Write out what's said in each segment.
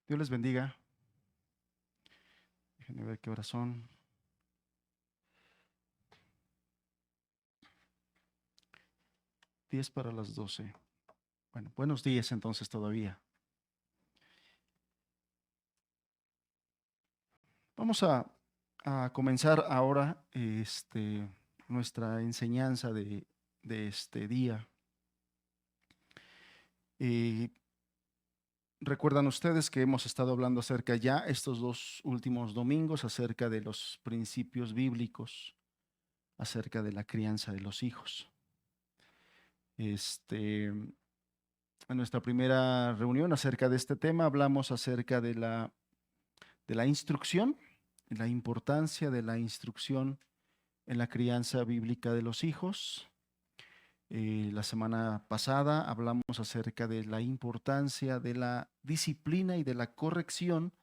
Dios les bendiga. Déjenme ver qué horas son. 10 para las 12. Bueno, buenos días entonces todavía. Vamos a comenzar ahora nuestra enseñanza de este día. Y recuerdan ustedes que hemos estado hablando acerca ya estos dos últimos domingos acerca de los principios bíblicos, acerca de la crianza de los hijos. En nuestra primera reunión acerca de este tema hablamos acerca de la instrucción, la importancia de la instrucción en la crianza bíblica de los hijos. La semana pasada hablamos acerca de la importancia de la disciplina y de la corrección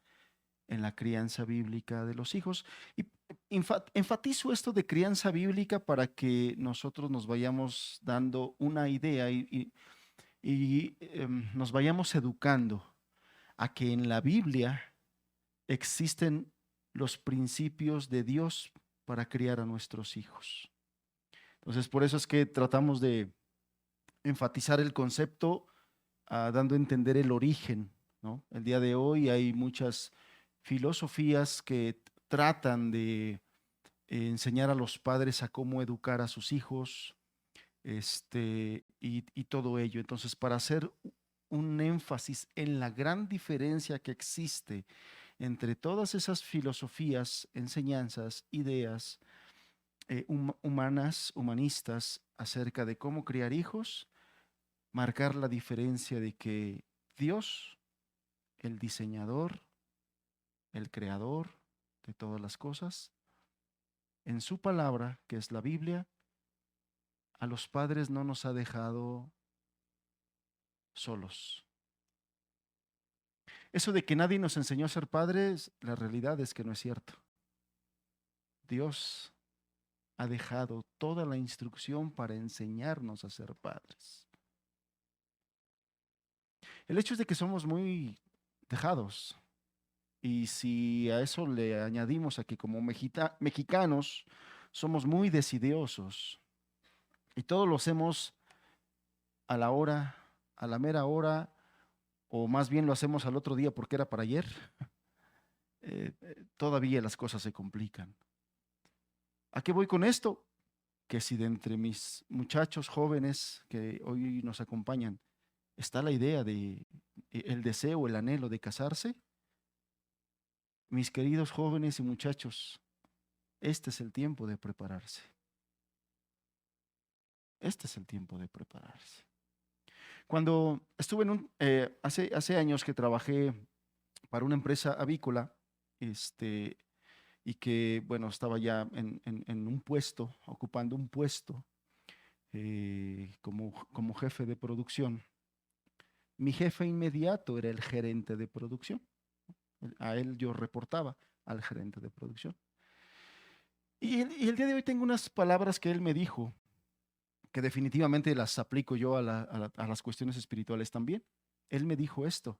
en la crianza bíblica de los hijos. Y enfatizo esto de crianza bíblica para que nosotros nos vayamos dando una idea y nos vayamos educando a que en la Biblia existen los principios de Dios para criar a nuestros hijos. Entonces, por eso es que tratamos de enfatizar el concepto, dando a entender el origen, ¿no? El día de hoy hay muchas filosofías que tratan de enseñar a los padres a cómo educar a sus hijos, y todo ello. Entonces, para hacer un énfasis en la gran diferencia que existe entre todas esas filosofías, enseñanzas, ideas humanas, humanistas, acerca de cómo criar hijos, marcar la diferencia de que Dios, el diseñador, el creador de todas las cosas, en su palabra, que es la Biblia, a los padres no nos ha dejado solos. Eso de que nadie nos enseñó a ser padres, la realidad es que no es cierto. Dios ha dejado toda la instrucción para enseñarnos a ser padres. El hecho es de que somos muy dejados. Y si a eso le añadimos a que como mexicanos somos muy desidiosos y todo lo hacemos a la hora, a la mera hora, o más bien lo hacemos al otro día porque era para ayer, todavía las cosas se complican. ¿A qué voy con esto? Que si de entre mis muchachos jóvenes que hoy nos acompañan está la idea de el deseo, el anhelo de casarse, mis queridos jóvenes y muchachos, este es el tiempo de prepararse. Este es el tiempo de prepararse. Cuando estuve hace años que trabajé para una empresa avícola, y que, bueno, estaba ya en un puesto, ocupando un puesto como jefe de producción. Mi jefe inmediato era el gerente de producción. A él yo reportaba al gerente de producción. Y el día de hoy tengo unas palabras que él me dijo, que definitivamente las aplico yo a las cuestiones espirituales también. Él me dijo esto: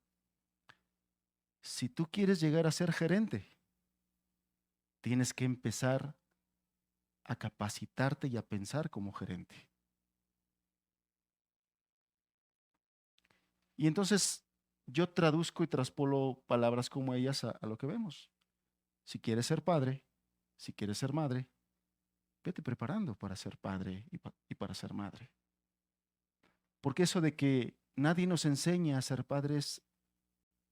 si tú quieres llegar a ser gerente, tienes que empezar a capacitarte y a pensar como gerente. Y entonces yo traduzco y traspolo palabras como ellas a lo que vemos. Si quieres ser padre, si quieres ser madre, vete preparando para ser padre y para ser madre. Porque eso de que nadie nos enseña a ser padres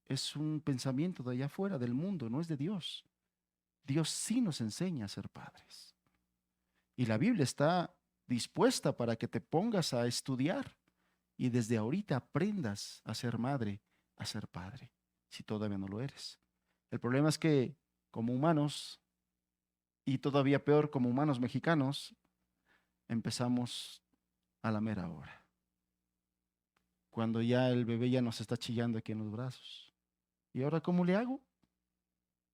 es un pensamiento de allá afuera, del mundo, no es de Dios. Dios sí nos enseña a ser padres. Y la Biblia está dispuesta para que te pongas a estudiar y desde ahorita aprendas a ser madre, a ser padre, si todavía no lo eres. El problema es que como humanos, y todavía peor como humanos mexicanos, empezamos a la mera hora, cuando ya el bebé ya nos está chillando aquí en los brazos. ¿Y ahora cómo le hago?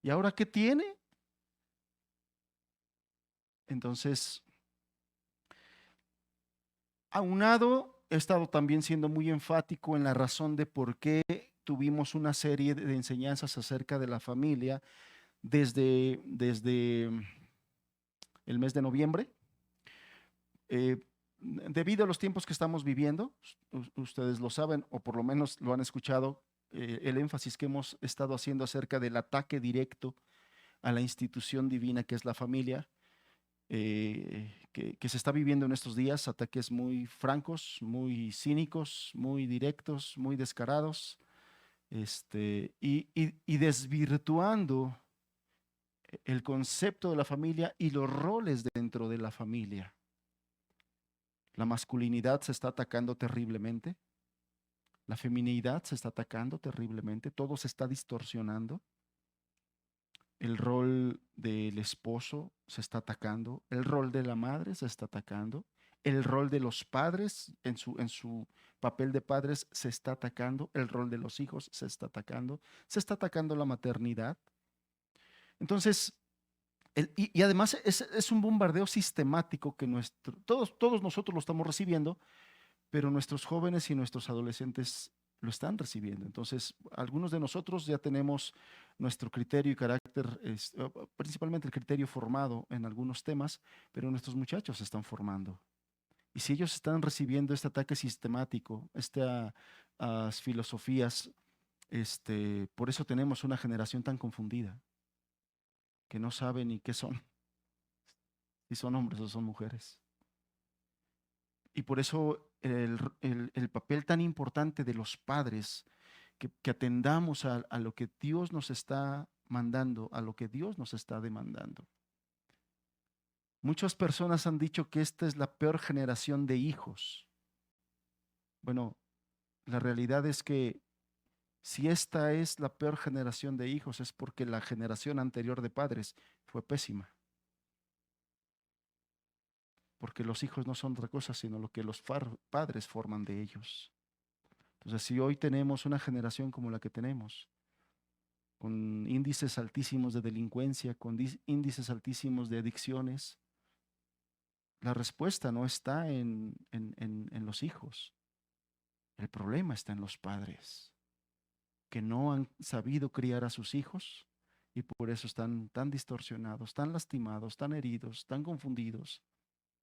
¿Y ahora qué tiene? Entonces, aunado, he estado también siendo muy enfático en la razón de por qué tuvimos una serie de enseñanzas acerca de la familia desde el mes de noviembre. Debido a los tiempos que estamos viviendo, ustedes lo saben, o por lo menos lo han escuchado, el énfasis que hemos estado haciendo acerca del ataque directo a la institución divina que es la familia, que se está viviendo en estos días, ataques muy francos, muy cínicos, muy directos, muy descarados, y desvirtuando el concepto de la familia y los roles dentro de la familia. La masculinidad se está atacando terriblemente, la feminidad se está atacando terriblemente, todo se está distorsionando. El rol del esposo se está atacando, el rol de la madre se está atacando, el rol de los padres en su papel de padres se está atacando, el rol de los hijos se está atacando la maternidad. Entonces, y además es un bombardeo sistemático que todos nosotros lo estamos recibiendo, pero nuestros jóvenes y nuestros adolescentes lo están recibiendo. Entonces, algunos de nosotros ya tenemos nuestro criterio y carácter, principalmente el criterio formado en algunos temas, pero nuestros muchachos se están formando. Y si ellos están recibiendo este ataque sistemático, estas filosofías, por eso tenemos una generación tan confundida, que no sabe ni qué son, si son hombres o son mujeres. Y por eso el papel tan importante de los padres, que atendamos a lo que Dios nos está mandando, a lo que Dios nos está demandando. Muchas personas han dicho que esta es la peor generación de hijos. Bueno, la realidad es que si esta es la peor generación de hijos es porque la generación anterior de padres fue pésima. Porque los hijos no son otra cosa sino lo que los padres forman de ellos. Entonces, si hoy tenemos una generación como la que tenemos, con índices altísimos de delincuencia, con índices altísimos de adicciones, la respuesta no está en los hijos. El problema está en los padres, que no han sabido criar a sus hijos y por eso están tan distorsionados, tan lastimados, tan heridos, tan confundidos,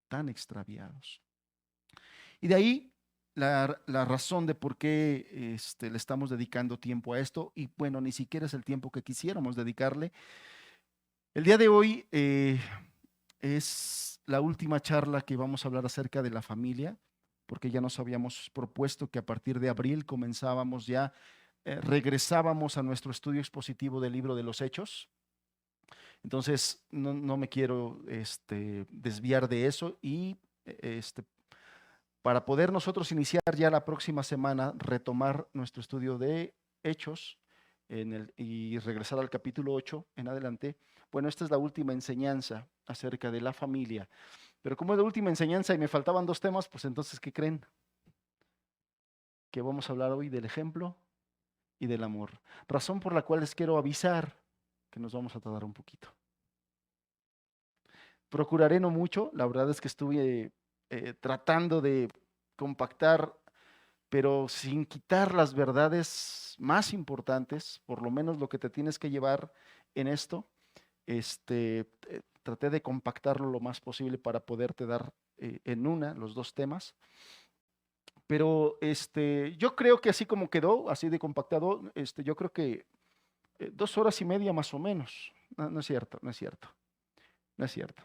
tan extraviados. Y de ahí la razón de por qué le estamos dedicando tiempo a esto, y bueno, ni siquiera es el tiempo que quisiéramos dedicarle. El día de hoy es la última charla que vamos a hablar acerca de la familia, porque ya nos habíamos propuesto que a partir de abril comenzábamos ya, regresábamos a nuestro estudio expositivo del libro de los Hechos. Entonces, no me quiero desviar de eso y para poder nosotros iniciar ya la próxima semana, retomar nuestro estudio de Hechos y regresar al capítulo 8 en adelante. Bueno, esta es la última enseñanza acerca de la familia. Pero como es la última enseñanza y me faltaban 2 temas, pues entonces, ¿qué creen? Que vamos a hablar hoy del ejemplo y del amor. Razón por la cual les quiero avisar que nos vamos a tardar un poquito. Procuraré no mucho, la verdad es que estuve tratando de compactar, pero sin quitar las verdades más importantes, por lo menos lo que te tienes que llevar en esto. Traté de compactarlo lo más posible para poderte dar en los 2 temas. Pero yo creo que así como quedó, así de compactado, yo creo que 2 horas y media más o menos. No es cierto, no es cierto, no es cierto.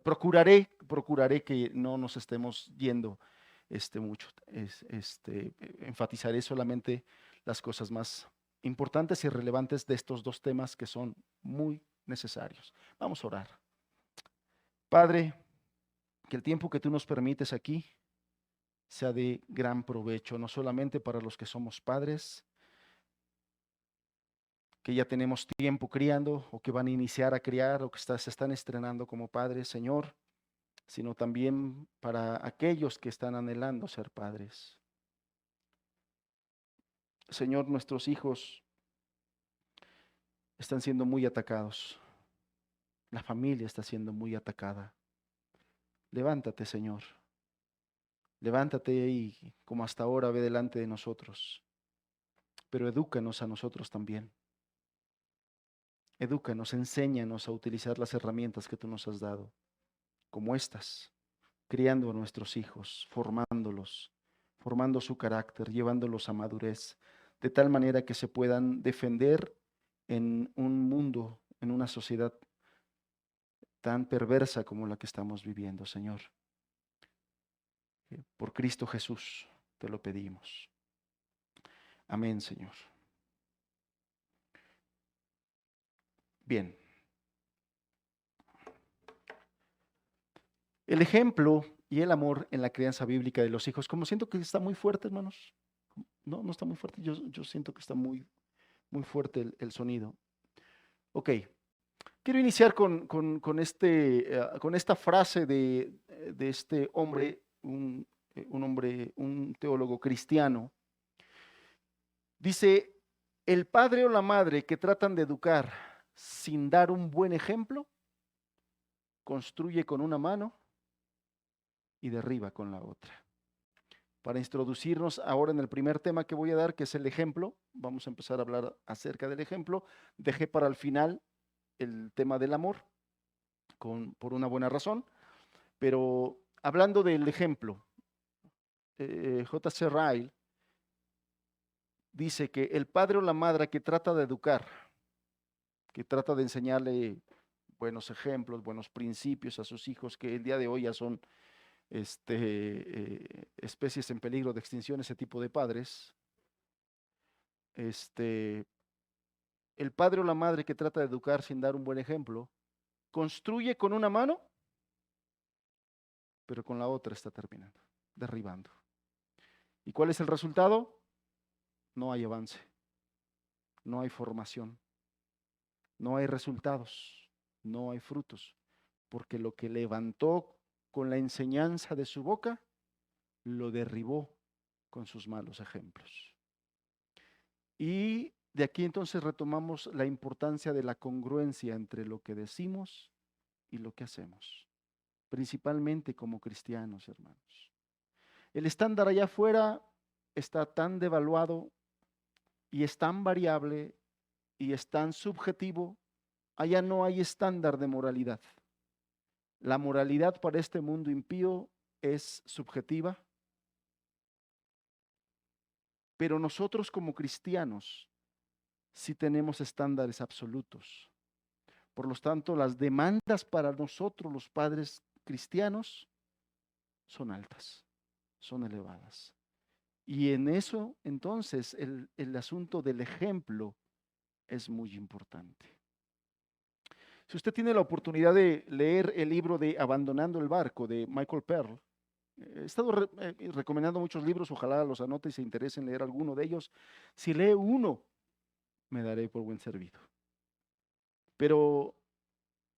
Procuraré que no nos estemos yendo mucho. Enfatizaré solamente las cosas más importantes y relevantes de estos 2 temas que son muy necesarios. Vamos a orar. Padre, que el tiempo que tú nos permites aquí sea de gran provecho, no solamente para los que somos padres, que ya tenemos tiempo criando o que van a iniciar a criar o que se están estrenando como padres, Señor, sino también para aquellos que están anhelando ser padres. Señor, nuestros hijos están siendo muy atacados. La familia está siendo muy atacada. Levántate, Señor. Levántate y como hasta ahora ve delante de nosotros. pero edúcanos a nosotros también. Edúcanos, enséñanos a utilizar las herramientas que tú nos has dado, como estas, criando a nuestros hijos, formándolos, formando su carácter, llevándolos a madurez, de tal manera que se puedan defender en un mundo, en una sociedad tan perversa como la que estamos viviendo, Señor. Por Cristo Jesús te lo pedimos. Amén, Señor. Bien. El ejemplo y el amor en la crianza bíblica de los hijos, como siento que está muy fuerte, hermanos. No, no está muy fuerte. Yo siento que está muy, muy fuerte el sonido. Ok. Quiero iniciar con esta frase de este hombre, un hombre, un teólogo cristiano. Dice, el padre o la madre que tratan de educar sin dar un buen ejemplo, construye con una mano y derriba con la otra. Para introducirnos ahora en el primer tema que voy a dar, que es el ejemplo, vamos a empezar a hablar acerca del ejemplo. Dejé para el final el tema del amor, por una buena razón, pero hablando del ejemplo, J.C. Ryle dice que el padre o la madre que trata de educar, que trata de enseñarle buenos ejemplos, buenos principios a sus hijos, que el día de hoy ya son especies en peligro de extinción, ese tipo de padres, el padre o la madre que trata de educar sin dar un buen ejemplo, construye con una mano, pero con la otra está terminando, derribando. ¿Y cuál es el resultado? No hay avance, no hay formación, no hay resultados, no hay frutos, porque lo que levantó con la enseñanza de su boca, lo derribó con sus malos ejemplos. Y de aquí entonces retomamos la importancia de la congruencia entre lo que decimos y lo que hacemos, principalmente como cristianos, hermanos. El estándar allá afuera está tan devaluado y es tan variable y es tan subjetivo. Allá no hay estándar de moralidad. La moralidad para este mundo impío es subjetiva, pero nosotros como cristianos sí tenemos estándares absolutos. Por lo tanto, las demandas para nosotros, los padres cristianos, son altas, son elevadas. Y en eso, entonces, el asunto del ejemplo es muy importante. Si usted tiene la oportunidad de leer el libro de Abandonando el Barco de Michael Pearl, he estado recomendando muchos libros, ojalá los anote y se interese en leer alguno de ellos. Si lee uno, me daré por buen servido. Pero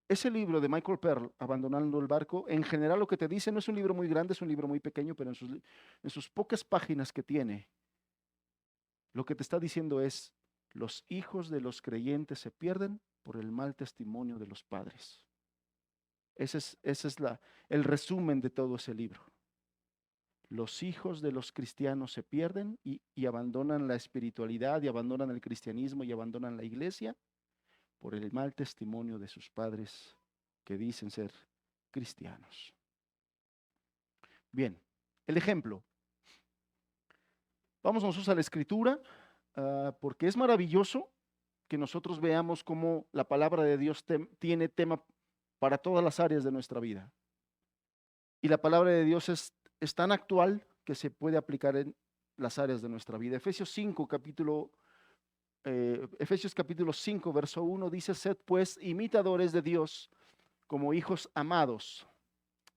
ese libro de Michael Pearl, Abandonando el Barco, en general lo que te dice no es un libro muy grande, es un libro muy pequeño, pero en sus pocas páginas que tiene, lo que te está diciendo es, los hijos de los creyentes se pierden por el mal testimonio de los padres. Ese es el resumen de todo ese libro. Los hijos de los cristianos se pierden y abandonan la espiritualidad y abandonan el cristianismo y abandonan la iglesia por el mal testimonio de sus padres que dicen ser cristianos. Bien, el ejemplo. Vamos nosotros a la escritura, porque es maravilloso que nosotros veamos cómo la palabra de Dios tiene tema para todas las áreas de nuestra vida. Y la palabra de Dios es tan actual que se puede aplicar en las áreas de nuestra vida. Efesios capítulo 5, verso 1 dice, sed pues imitadores de Dios como hijos amados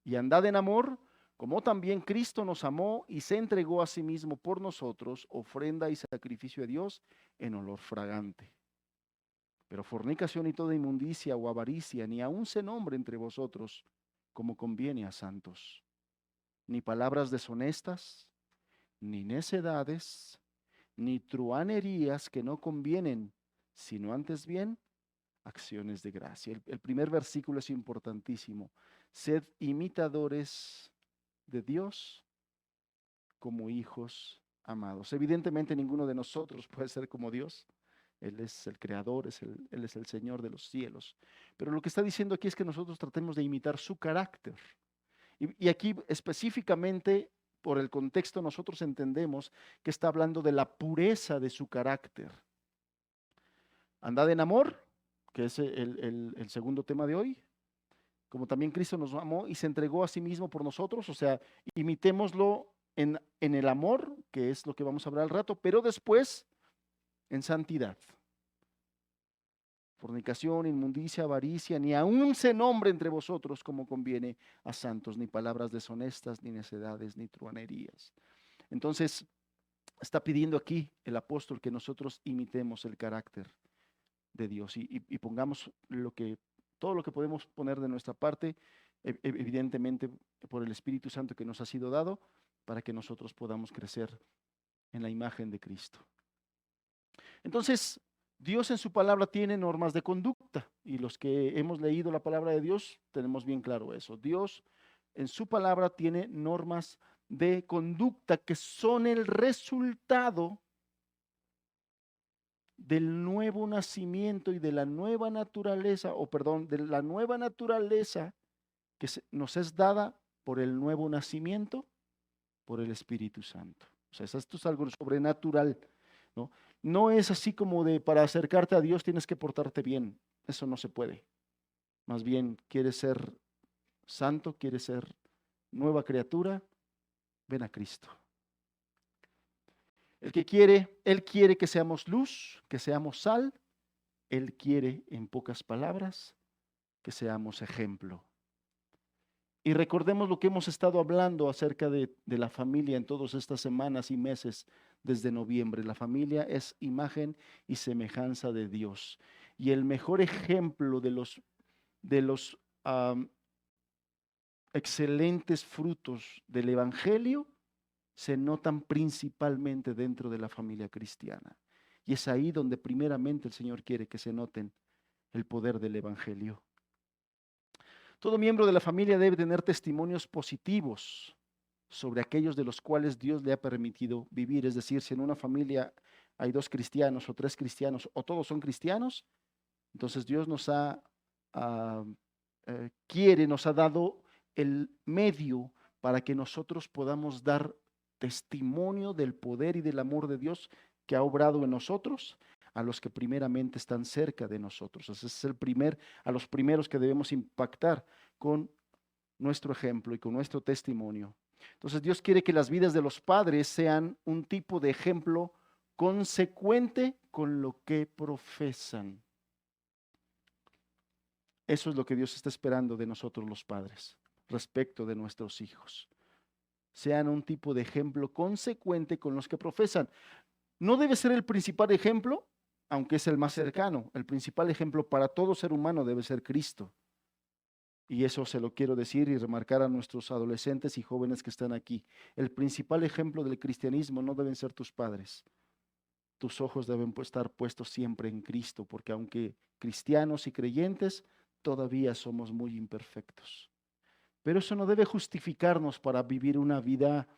y andad en amor, como también Cristo nos amó y se entregó a sí mismo por nosotros, ofrenda y sacrificio a Dios en olor fragante. Pero fornicación y toda inmundicia o avaricia, ni aun se nombre entre vosotros, como conviene a santos, ni palabras deshonestas, ni necedades, ni truhanerías que no convienen, sino antes bien acciones de gracia. El primer versículo es importantísimo. Sed imitadores de Dios como hijos amados. Evidentemente ninguno de nosotros puede ser como Dios. Él es el creador, Él es el Señor de los cielos. Pero lo que está diciendo aquí es que nosotros tratemos de imitar su carácter. Y aquí específicamente, por el contexto, nosotros entendemos que está hablando de la pureza de su carácter. Andad en amor, que es el segundo tema de hoy, como también Cristo nos amó y se entregó a sí mismo por nosotros, o sea, imitémoslo en el amor, que es lo que vamos a hablar al rato, pero después en santidad. Fornicación, inmundicia, avaricia, ni aun se nombre entre vosotros como conviene a santos, ni palabras deshonestas, ni necedades, ni truanerías. Entonces, está pidiendo aquí el apóstol que nosotros imitemos el carácter de Dios y pongamos todo lo que podemos poner de nuestra parte, evidentemente por el Espíritu Santo que nos ha sido dado, para que nosotros podamos crecer en la imagen de Cristo. Entonces, Dios en su palabra tiene normas de conducta y los que hemos leído la palabra de Dios tenemos bien claro eso. Dios en su palabra tiene normas de conducta que son el resultado del nuevo nacimiento y de la nueva naturaleza, de la nueva naturaleza que nos es dada por el nuevo nacimiento, por el Espíritu Santo. O sea, esto es algo sobrenatural, ¿no? No es así como de para acercarte a Dios tienes que portarte bien. Eso no se puede. Más bien, quieres ser santo, quieres ser nueva criatura, ven a Cristo. Él quiere que seamos luz, que seamos sal. Él quiere, en pocas palabras, que seamos ejemplo. Y recordemos lo que hemos estado hablando acerca de la familia en todas estas semanas y meses desde noviembre. La familia es imagen y semejanza de Dios. Y el mejor ejemplo de los excelentes frutos del Evangelio se notan principalmente dentro de la familia cristiana. Y es ahí donde primeramente el Señor quiere que se noten el poder del Evangelio. Todo miembro de la familia debe tener testimonios positivos sobre aquellos de los cuales Dios le ha permitido vivir. Es decir, si en una familia hay 2 cristianos o 3 cristianos o todos son cristianos, entonces Dios nos ha dado el medio para que nosotros podamos dar testimonio del poder y del amor de Dios que ha obrado en nosotros a los que primeramente están cerca de nosotros. Ese es a los primeros que debemos impactar con nuestro ejemplo y con nuestro testimonio. Entonces Dios quiere que las vidas de los padres sean un tipo de ejemplo consecuente con lo que profesan. Eso es lo que Dios está esperando de nosotros los padres respecto de nuestros hijos. Sean un tipo de ejemplo consecuente con los que profesan. No debe ser el principal ejemplo, aunque es el más cercano. El principal ejemplo para todo ser humano debe ser Cristo. Y eso se lo quiero decir y remarcar a nuestros adolescentes y jóvenes que están aquí. El principal ejemplo del cristianismo no deben ser tus padres. Tus ojos deben estar puestos siempre en Cristo, porque aunque cristianos y creyentes, todavía somos muy imperfectos. Pero eso no debe justificarnos para vivir una vida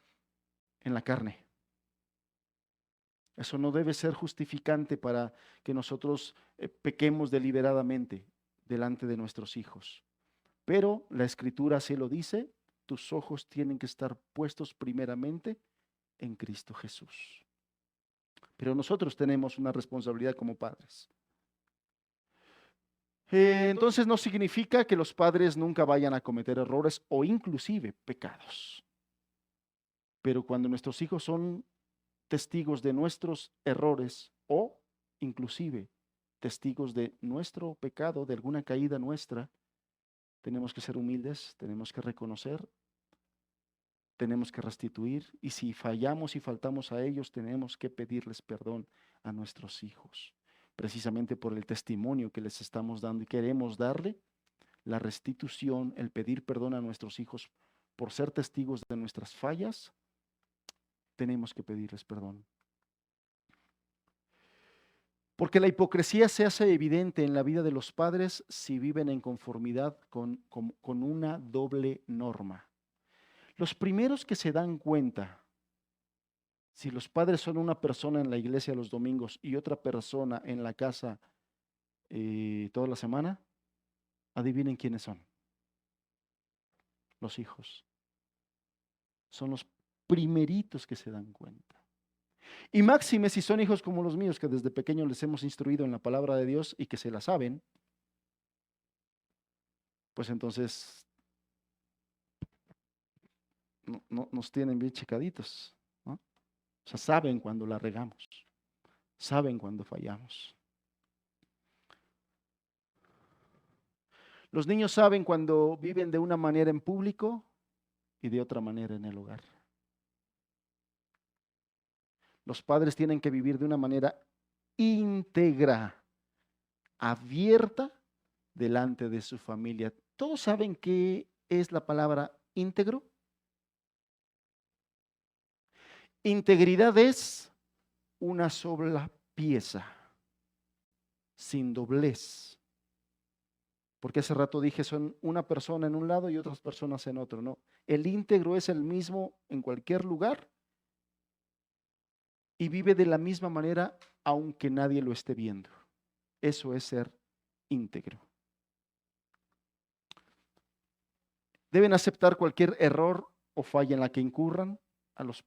en la carne. Eso no debe ser justificante para que nosotros pequemos deliberadamente delante de nuestros hijos. Pero la Escritura así lo dice, tus ojos tienen que estar puestos primeramente en Cristo Jesús. Pero nosotros tenemos una responsabilidad como padres. Entonces no significa que los padres nunca vayan a cometer errores o inclusive pecados. Pero cuando nuestros hijos son testigos de nuestros errores o inclusive testigos de nuestro pecado, de alguna caída nuestra, tenemos que ser humildes, tenemos que reconocer, tenemos que restituir y si fallamos y faltamos a ellos, tenemos que pedirles perdón a nuestros hijos, precisamente por el testimonio que les estamos dando y queremos darle la restitución, el pedir perdón a nuestros hijos por ser testigos de nuestras fallas. Tenemos que pedirles perdón. Porque la hipocresía se hace evidente en la vida de los padres si viven en conformidad con una doble norma. Los primeros que se dan cuenta Si los padres son una persona en la iglesia los domingos y otra persona en la casa toda la semana, adivinen quiénes son. Los hijos. Son los primeritos que se dan cuenta. Y máxime si son hijos como los míos, que desde pequeños les hemos instruido en la palabra de Dios y que se la saben, pues entonces nos tienen bien checaditos, ¿no? O sea, saben cuando la regamos, saben cuando fallamos. Los niños saben cuando viven de una manera en público y de otra manera en el hogar. Los padres tienen que vivir de una manera íntegra, abierta, delante de su familia. ¿Todos saben qué es la palabra íntegro? Integridad es una sola pieza, sin doblez. Porque hace rato dije, son una persona en un lado y otras personas en otro, ¿no? El íntegro es el mismo en cualquier lugar y vive de la misma manera aunque nadie lo esté viendo. Eso es ser íntegro. Deben aceptar cualquier error o falla en la que incurran. Los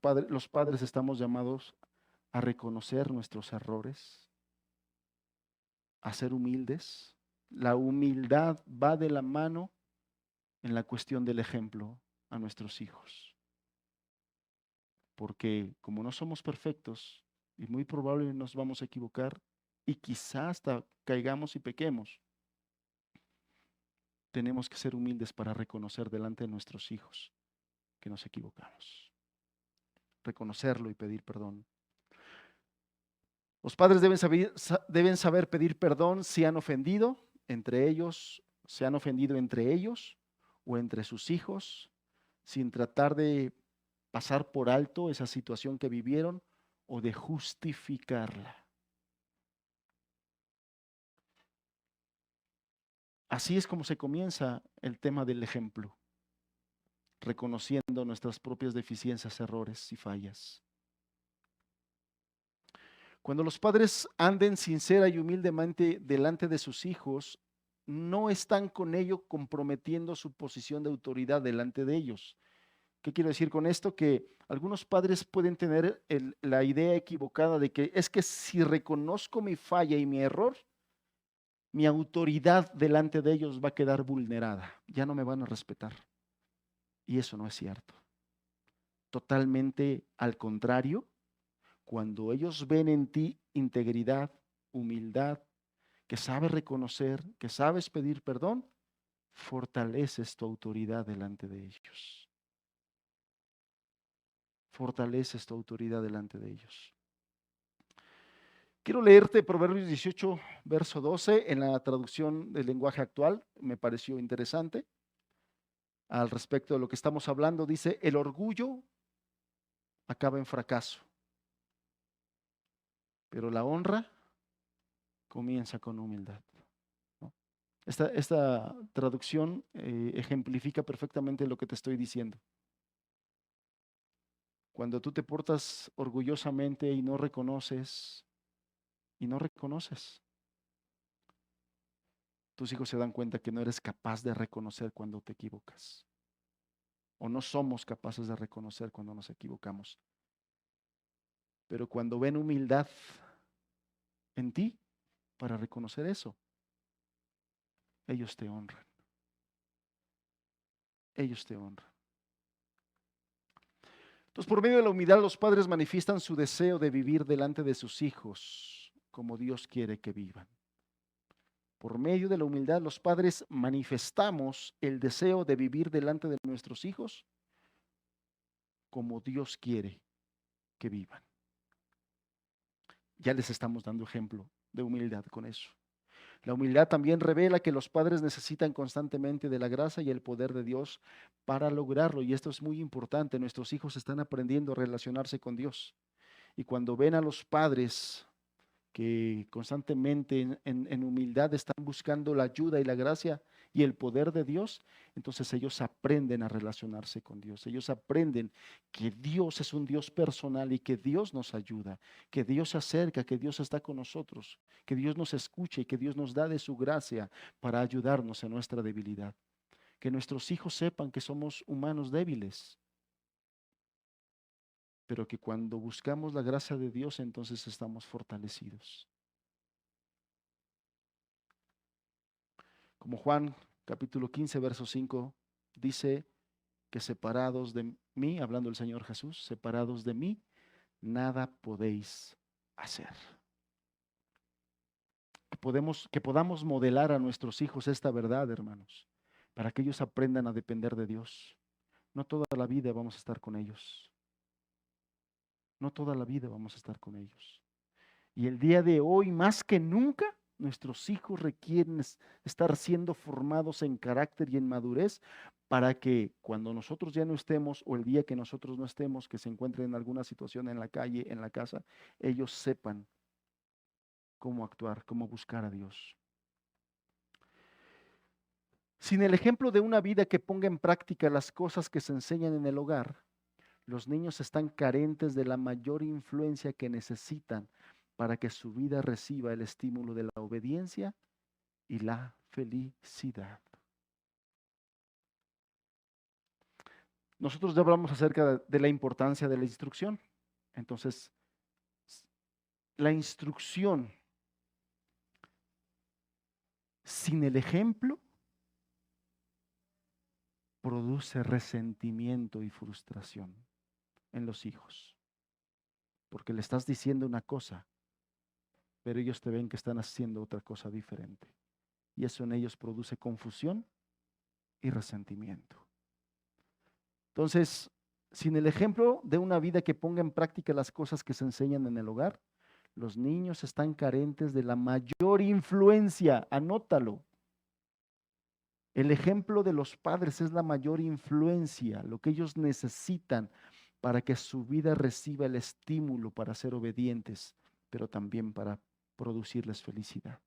padres estamos llamados a reconocer nuestros errores, a ser humildes. La humildad va de la mano en la cuestión del ejemplo a nuestros hijos. Porque como no somos perfectos y muy probablemente nos vamos a equivocar y quizás hasta caigamos y pequemos, tenemos que ser humildes para reconocer delante de nuestros hijos que nos equivocamos. Reconocerlo y pedir perdón. Los padres deben saber pedir perdón si han ofendido entre ellos, se han ofendido entre ellos o entre sus hijos, sin tratar de pasar por alto esa situación que vivieron o de justificarla. Así es como se comienza el tema del ejemplo, reconociendo nuestras propias deficiencias, errores y fallas. Cuando los padres anden sincera y humildemente delante de sus hijos, no están con ello comprometiendo su posición de autoridad delante de ellos. ¿Qué quiero decir con esto? Que algunos padres pueden tener la idea equivocada de que es que si reconozco mi falla y mi error, mi autoridad delante de ellos va a quedar vulnerada, ya no me van a respetar. Y eso no es cierto. Totalmente al contrario, cuando ellos ven en ti integridad, humildad, que sabes reconocer, que sabes pedir perdón, fortaleces tu autoridad delante de ellos. Fortaleces tu autoridad delante de ellos. Quiero leerte Proverbios 18, verso 12, en la traducción del lenguaje actual. Me pareció interesante. Al respecto de lo que estamos hablando, dice, el orgullo acaba en fracaso, pero la honra comienza con humildad. ¿No? Esta traducción ejemplifica perfectamente lo que te estoy diciendo. Cuando tú te portas orgullosamente y no reconoces, tus hijos se dan cuenta que no eres capaz de reconocer cuando te equivocas. O no somos capaces de reconocer cuando nos equivocamos. Pero cuando ven humildad en ti para reconocer eso, ellos te honran. Ellos te honran. Entonces, por medio de la humildad, los padres manifiestan su deseo de vivir delante de sus hijos como Dios quiere que vivan. Por medio de la humildad, los padres manifestamos el deseo de vivir delante de nuestros hijos como Dios quiere que vivan. Ya les estamos dando ejemplo de humildad con eso. La humildad también revela que los padres necesitan constantemente de la gracia y el poder de Dios para lograrlo. Y esto es muy importante. Nuestros hijos están aprendiendo a relacionarse con Dios. Y cuando ven a los padres que constantemente en humildad están buscando la ayuda y la gracia y el poder de Dios, entonces ellos aprenden a relacionarse con Dios. Ellos aprenden que Dios es un Dios personal y que Dios nos ayuda, que Dios se acerca, que Dios está con nosotros, que Dios nos escucha y que Dios nos da de su gracia para ayudarnos en nuestra debilidad. Que nuestros hijos sepan que somos humanos débiles, pero que cuando buscamos la gracia de Dios, entonces estamos fortalecidos. Como Juan capítulo 15, verso 5 dice que separados de mí, hablando el Señor Jesús, separados de mí, nada podéis hacer. Que podamos modelar a nuestros hijos esta verdad, hermanos, para que ellos aprendan a depender de Dios. No toda la vida vamos a estar con ellos. No toda la vida vamos a estar con ellos. Y el día de hoy, más que nunca, nuestros hijos requieren estar siendo formados en carácter y en madurez para que cuando nosotros ya no estemos o el día que nosotros no estemos, que se encuentren en alguna situación en la calle, en la casa, ellos sepan cómo actuar, cómo buscar a Dios. Sin el ejemplo de una vida que ponga en práctica las cosas que se enseñan en el hogar, los niños están carentes de la mayor influencia que necesitan para que su vida reciba el estímulo de la obediencia y la felicidad. Nosotros ya hablamos acerca de la importancia de la instrucción. Entonces, la instrucción sin el ejemplo produce resentimiento y frustración en los hijos. Porque le estás diciendo una cosa, pero ellos te ven que están haciendo otra cosa diferente. Y eso en ellos produce confusión y resentimiento. Entonces, sin el ejemplo de una vida que ponga en práctica las cosas que se enseñan en el hogar, los niños están carentes de la mayor influencia. Anótalo. El ejemplo de los padres es la mayor influencia, lo que ellos necesitan para que su vida reciba el estímulo para ser obedientes, pero también para producirles felicidad.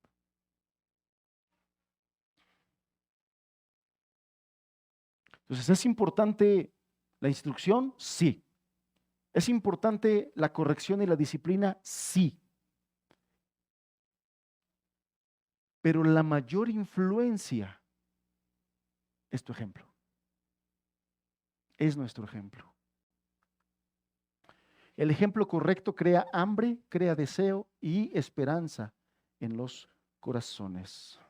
Entonces, ¿es importante la instrucción? Sí. ¿Es importante la corrección y la disciplina? Sí. Pero la mayor influencia es tu ejemplo. Es nuestro ejemplo. El ejemplo correcto crea hambre, crea deseo y esperanza en los corazones.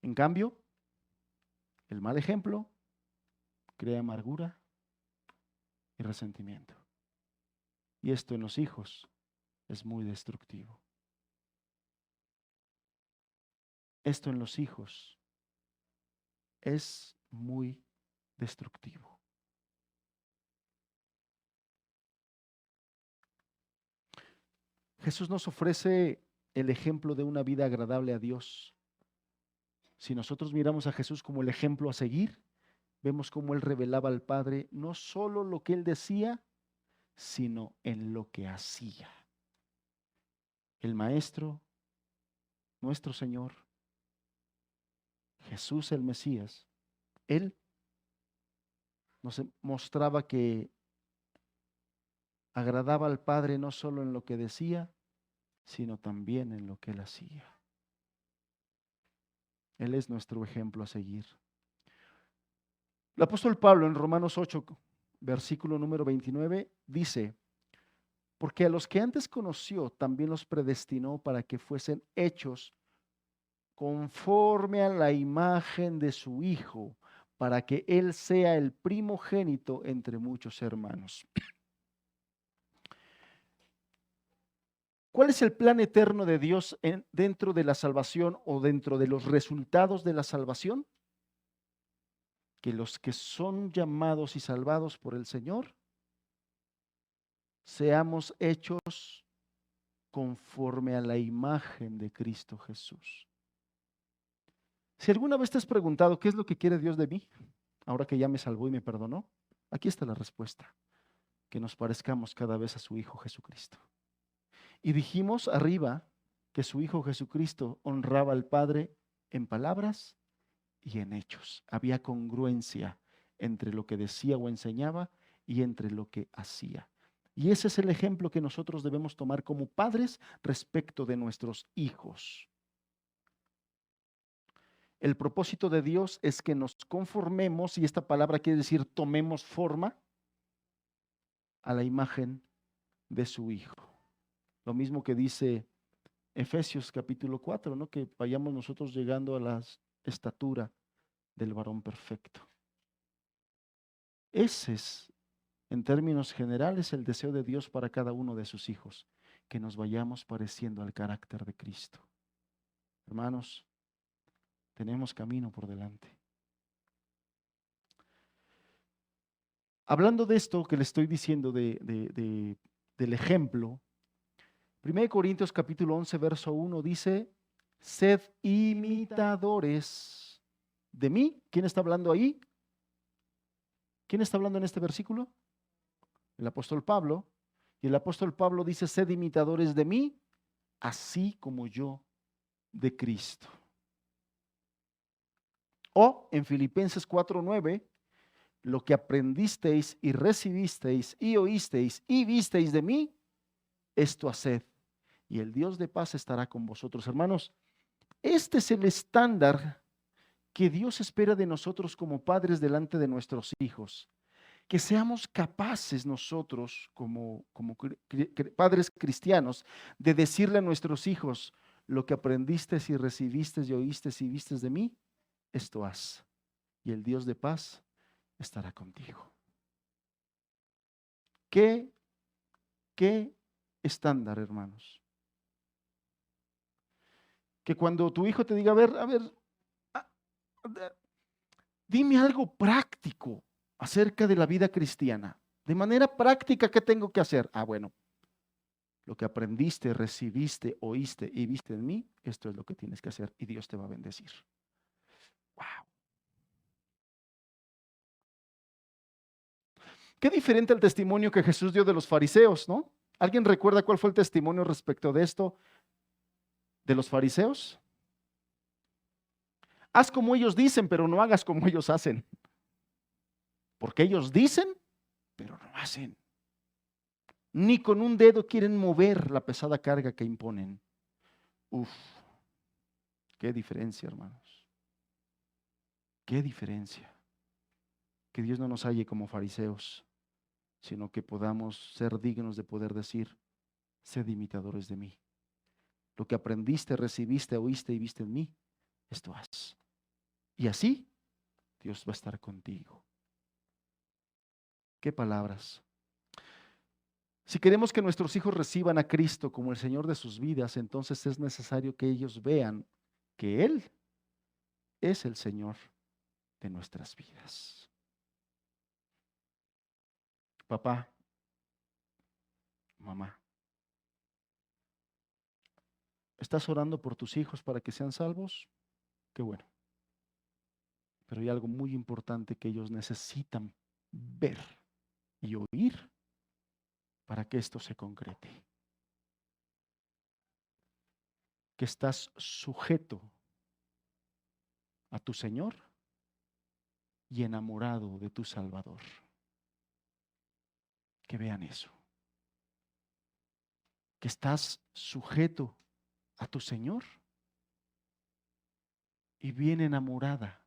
En cambio, el mal ejemplo crea amargura y resentimiento. Y esto en los hijos es muy destructivo. Esto en los hijos es muy destructivo. Jesús nos ofrece el ejemplo de una vida agradable a Dios. Si nosotros miramos a Jesús como el ejemplo a seguir, vemos cómo Él revelaba al Padre no solo lo que Él decía, sino en lo que hacía. El Maestro, nuestro Señor, Jesús el Mesías, Él nos mostraba que agradaba al Padre no solo en lo que decía, sino también en lo que Él hacía. Él es nuestro ejemplo a seguir. El apóstol Pablo en Romanos 8, versículo número 29, dice: porque a los que antes conoció, también los predestinó para que fuesen hechos conforme a la imagen de su Hijo, para que Él sea el primogénito entre muchos hermanos. ¿Cuál es el plan eterno de Dios dentro de la salvación o dentro de los resultados de la salvación? Que los que son llamados y salvados por el Señor seamos hechos conforme a la imagen de Cristo Jesús. Si alguna vez te has preguntado qué es lo que quiere Dios de mí, ahora que ya me salvó y me perdonó, Aquí está la respuesta: que nos parezcamos cada vez a su Hijo Jesucristo. Y dijimos arriba que su Hijo Jesucristo honraba al Padre en palabras y en hechos. Había congruencia entre lo que decía o enseñaba y entre lo que hacía. Y ese es el ejemplo que nosotros debemos tomar como padres respecto de nuestros hijos. El propósito de Dios es que nos conformemos, y esta palabra quiere decir tomemos forma, a la imagen de su Hijo. Lo mismo que dice Efesios capítulo 4, ¿no? Que vayamos nosotros llegando a la estatura del varón perfecto. Ese es, en términos generales, el deseo de Dios para cada uno de sus hijos, que nos vayamos pareciendo al carácter de Cristo. Hermanos, tenemos camino por delante. Hablando de esto que le estoy diciendo del ejemplo, 1 Corintios capítulo 11, verso 1 dice: sed imitadores de mí. ¿Quién está hablando ahí? ¿Quién está hablando en este versículo? El apóstol Pablo. Y el apóstol Pablo dice: sed imitadores de mí, así como yo de Cristo. O en Filipenses 4:9, lo que aprendisteis y recibisteis y oísteis y visteis de mí, esto haced, y el Dios de paz estará con vosotros. Hermanos, este es el estándar que Dios espera de nosotros como padres delante de nuestros hijos. Que seamos capaces nosotros como padres cristianos de decirle a nuestros hijos: lo que aprendiste y recibiste y oíste y viste de mí, esto haz, y el Dios de paz estará contigo. ¿Qué estándar, hermanos? Que cuando tu hijo te diga: a ver, dime algo práctico acerca de la vida cristiana. De manera práctica, ¿qué tengo que hacer? Bueno, lo que aprendiste, recibiste, oíste y viste en mí, esto es lo que tienes que hacer y Dios te va a bendecir. Wow. Qué diferente el testimonio que Jesús dio de los fariseos, ¿no? ¿Alguien recuerda cuál fue el testimonio respecto de esto de los fariseos? Haz como ellos dicen, pero no hagas como ellos hacen. Porque ellos dicen, pero no hacen. Ni con un dedo quieren mover la pesada carga que imponen. Uf, qué diferencia, hermanos. Qué diferencia. Que Dios no nos halle como fariseos, sino que podamos ser dignos de poder decir: sed imitadores de mí. Lo que aprendiste, recibiste, oíste y viste en mí, esto haz. Y así Dios va a estar contigo. ¿Qué palabras? Si queremos que nuestros hijos reciban a Cristo como el Señor de sus vidas, entonces es necesario que ellos vean que Él es el Señor de nuestras vidas. Papá, mamá, ¿estás orando por tus hijos para que sean salvos? Qué bueno. Pero hay algo muy importante que ellos necesitan ver y oír para que esto se concrete. Que estás sujeto a tu Señor y enamorado de tu Salvador. Que vean eso. Que estás sujeto a tu Señor y bien enamorada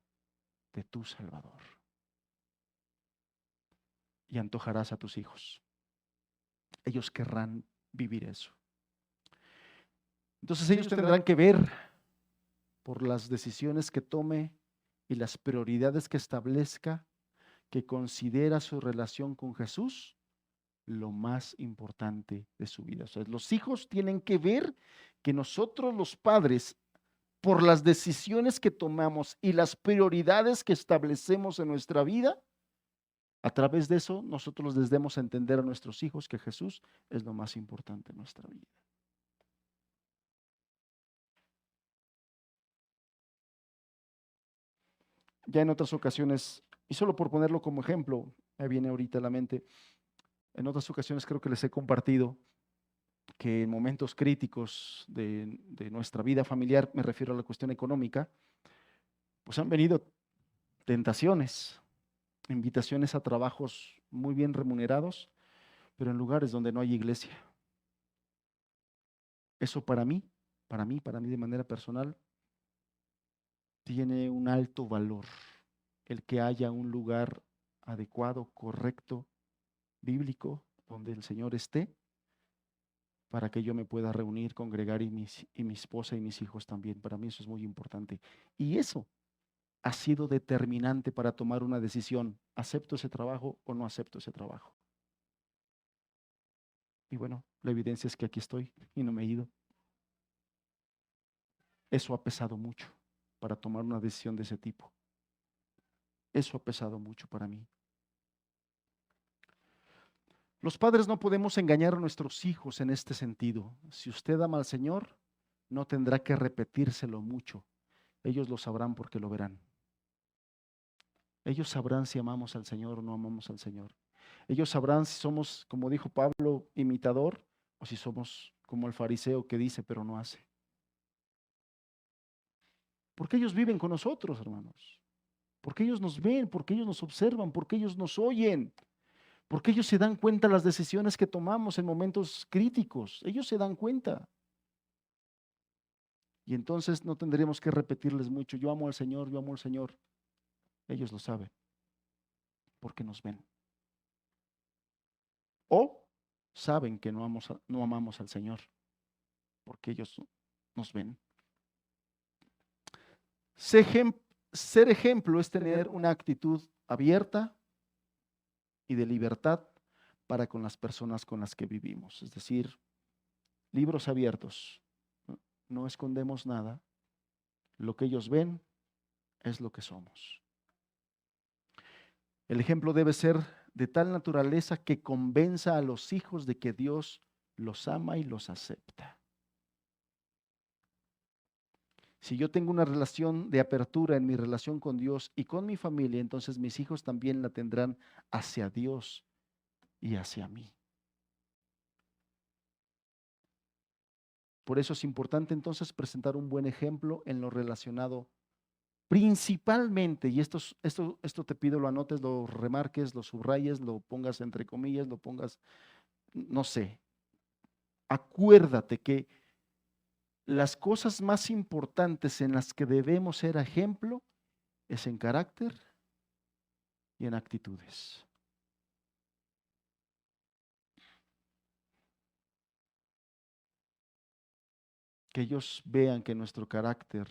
de tu Salvador. Y antojarás a tus hijos. Ellos querrán vivir eso. Entonces ellos tendrán que ver por las decisiones que tome y las prioridades que establezca, que considera su relación con Jesús lo más importante de su vida. O sea, los hijos tienen que ver que nosotros los padres, por las decisiones que tomamos y las prioridades que establecemos en nuestra vida, a través de eso nosotros les demos a entender a nuestros hijos que Jesús es lo más importante en nuestra vida. Ya en otras ocasiones, y solo por ponerlo como ejemplo, Me viene ahorita a la mente. En otras ocasiones creo que les he compartido que en momentos críticos de nuestra vida familiar, me refiero a la cuestión económica, pues han venido tentaciones, invitaciones a trabajos muy bien remunerados, pero en lugares donde no hay iglesia. Eso para mí de manera personal, tiene un alto valor. El que haya un lugar adecuado, correcto, bíblico, donde el Señor esté, para que yo me pueda reunir, congregar y mi esposa y mis hijos también. Para mí eso es muy importante. Y eso ha sido determinante para tomar una decisión. ¿Acepto ese trabajo o no acepto ese trabajo? Y bueno, la evidencia es que aquí estoy y no me he ido. Eso ha pesado mucho para tomar una decisión de ese tipo. Eso ha pesado mucho para mí. Los padres no podemos engañar a nuestros hijos en este sentido. Si usted ama al Señor, no tendrá que repetírselo mucho. Ellos lo sabrán porque lo verán. Ellos sabrán si amamos al Señor o no amamos al Señor. Ellos sabrán si somos, como dijo Pablo, imitador, o si somos como el fariseo que dice pero no hace. Porque ellos viven con nosotros, hermanos. Porque ellos nos ven, porque ellos nos observan, porque ellos nos oyen. Porque ellos se dan cuenta de las decisiones que tomamos en momentos críticos. Ellos se dan cuenta. Y entonces no tendríamos que repetirles mucho, yo amo al Señor, yo amo al Señor. Ellos lo saben, porque nos ven. O saben que no amamos al Señor, porque ellos nos ven. Ser ejemplo es tener una actitud abierta y de libertad para con las personas con las que vivimos. Es decir, libros abiertos. No escondemos nada. Lo que ellos ven es lo que somos. El ejemplo debe ser de tal naturaleza que convenza a los hijos de que Dios los ama y los acepta. Si yo tengo una relación de apertura en mi relación con Dios y con mi familia, entonces mis hijos también la tendrán hacia Dios y hacia mí. Por eso es importante entonces presentar un buen ejemplo en lo relacionado principalmente, y esto te pido lo anotes, lo remarques, lo subrayes, lo pongas entre comillas, lo pongas, no sé. Acuérdate que las cosas más importantes en las que debemos ser ejemplo es en carácter y en actitudes. Que ellos vean que nuestro carácter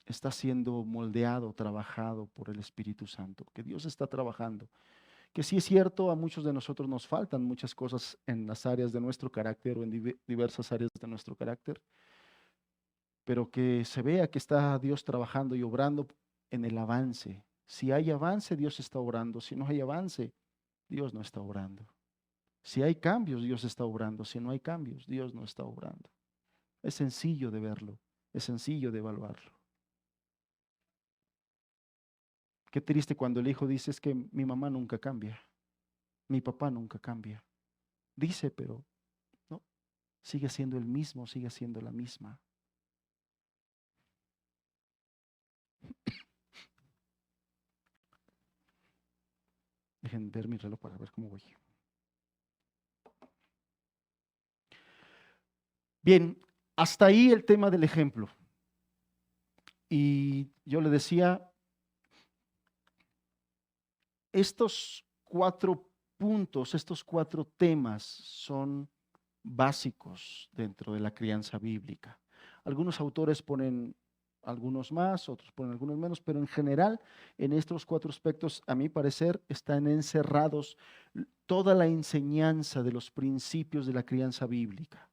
está siendo moldeado, trabajado por el Espíritu Santo, que Dios está trabajando. Que sí es cierto, a muchos de nosotros nos faltan muchas cosas en las áreas de nuestro carácter o en diversas áreas de nuestro carácter, pero que se vea que está Dios trabajando y obrando en el avance. Si hay avance, Dios está obrando. Si no hay avance, Dios no está obrando. Si hay cambios, Dios está obrando. Si no hay cambios, Dios no está obrando. Es sencillo de verlo, es sencillo de evaluarlo. Qué triste cuando el hijo dice es que mi mamá nunca cambia, mi papá nunca cambia. Dice, pero no, sigue siendo el mismo, sigue siendo la misma. Dejen ver mi reloj para ver cómo voy. Bien, hasta ahí el tema del ejemplo. Y yo le decía, estos 4 puntos, estos 4 temas son básicos dentro de la crianza bíblica. Algunos autores ponen algunos más, otros ponen algunos menos, pero en general en estos 4 aspectos, a mi parecer, están encerrados toda la enseñanza de los principios de la crianza bíblica.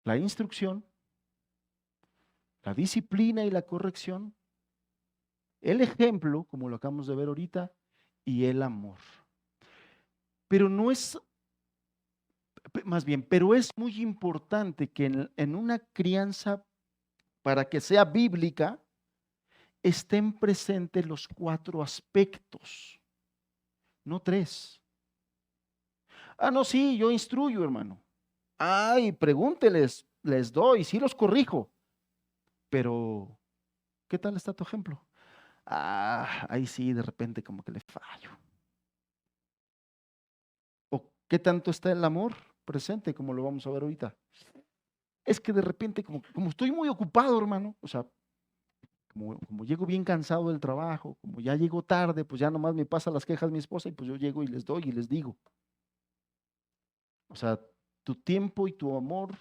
La instrucción, la disciplina y la corrección, el ejemplo, como lo acabamos de ver ahorita, y el amor. Pero no es, más bien, pero es muy importante que en una crianza, para que sea bíblica, estén presentes los 4 aspectos, no 3. Ah, no, sí, yo instruyo, hermano. Ay, pregúnteles, les doy, sí los corrijo. Pero, ¿qué tal está tu ejemplo? Ah, ahí sí, de repente como que le fallo. ¿O qué tanto está el amor presente, como lo vamos a ver ahorita? Es que de repente, como estoy muy ocupado, hermano, o sea, como llego bien cansado del trabajo, como ya llego tarde, pues ya nomás me pasa las quejas mi esposa y pues yo llego y les doy y les digo. O sea, tu tiempo y tu amor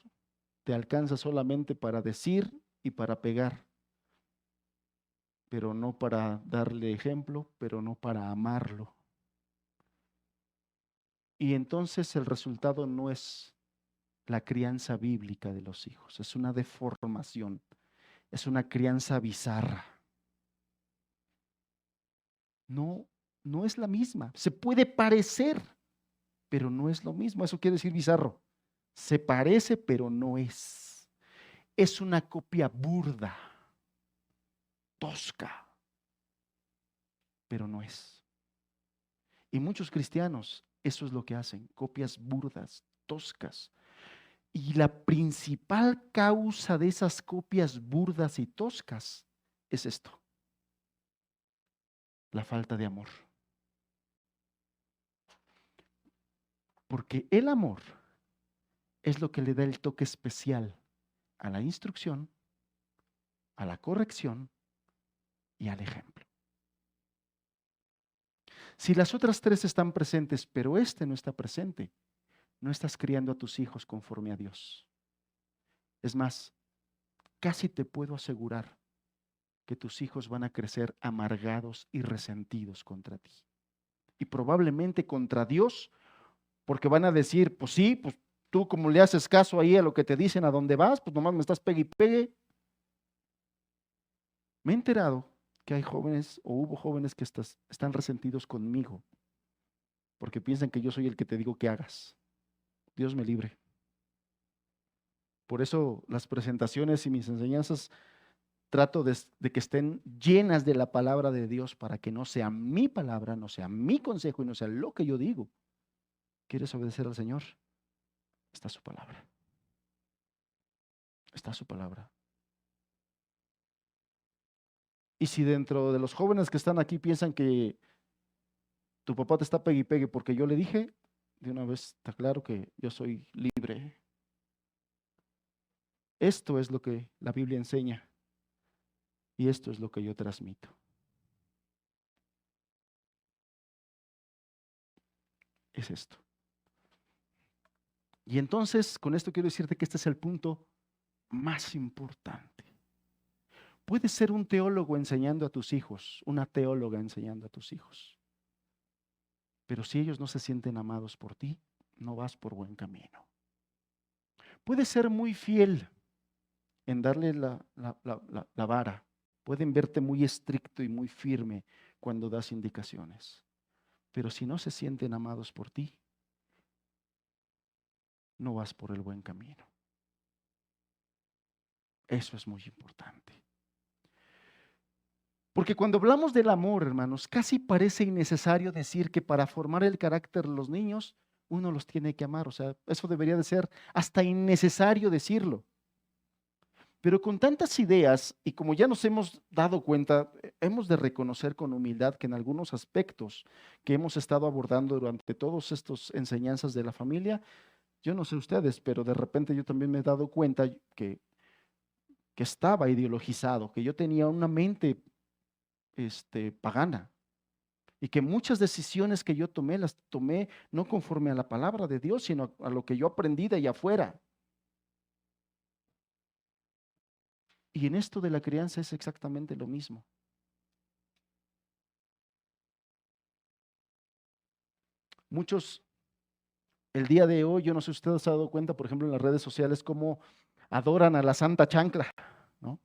te alcanza solamente para decir y para pegar, pero no para darle ejemplo, pero no para amarlo. Y entonces el resultado no es la crianza bíblica de los hijos, es una deformación, es una crianza bizarra. No, no es la misma. Se puede parecer, pero no es lo mismo. Eso quiere decir bizarro. Se parece, pero no es. Es una copia burda, tosca, pero no es. Y muchos cristianos, eso es lo que hacen, copias burdas, toscas. Y la principal causa de esas copias burdas y toscas es esto, la falta de amor. Porque el amor es lo que le da el toque especial a la instrucción, a la corrección y al ejemplo. Si las otras 3 están presentes, pero este no está presente, no estás criando a tus hijos conforme a Dios. Es más, casi te puedo asegurar que tus hijos van a crecer amargados y resentidos contra ti. Y probablemente contra Dios, porque van a decir, pues sí, pues tú como le haces caso ahí a lo que te dicen a dónde vas, pues nomás me estás pegue y pegue. Me he enterado que hay jóvenes o hubo jóvenes que están resentidos conmigo porque piensan que yo soy el que te digo que hagas. Dios me libre. Por eso las presentaciones y mis enseñanzas trato de que estén llenas de la palabra de Dios para que no sea mi palabra, no sea mi consejo y no sea lo que yo digo. ¿Quieres obedecer al Señor? Está su palabra. Está su palabra. Y si dentro de los jóvenes que están aquí piensan que tu papá te está pegue y pegue porque yo le dije, de una vez está claro que yo soy libre. Esto es lo que la Biblia enseña y esto es lo que yo transmito. Es esto. Y entonces, con esto quiero decirte que este es el punto más importante. Puedes ser un teólogo enseñando a tus hijos, una teóloga enseñando a tus hijos. Pero si ellos no se sienten amados por ti, no vas por buen camino. Puedes ser muy fiel en darle la vara. Pueden verte muy estricto y muy firme cuando das indicaciones. Pero si no se sienten amados por ti, no vas por el buen camino. Eso es muy importante. Porque cuando hablamos del amor, hermanos, casi parece innecesario decir que para formar el carácter de los niños, uno los tiene que amar. O sea, eso debería de ser hasta innecesario decirlo. Pero con tantas ideas, y como ya nos hemos dado cuenta, hemos de reconocer con humildad que en algunos aspectos que hemos estado abordando durante todas estas enseñanzas de la familia, yo no sé ustedes, pero de repente yo también me he dado cuenta que estaba ideologizado, que yo tenía una mente pagana y que muchas decisiones que yo tomé las tomé no conforme a la palabra de Dios, sino a lo que yo aprendí de allá afuera. Y en esto de la crianza es exactamente lo mismo. Muchos, el día de hoy, yo no sé si ustedes se han dado cuenta, por ejemplo, en las redes sociales, cómo adoran a la Santa Chancla, ¿no?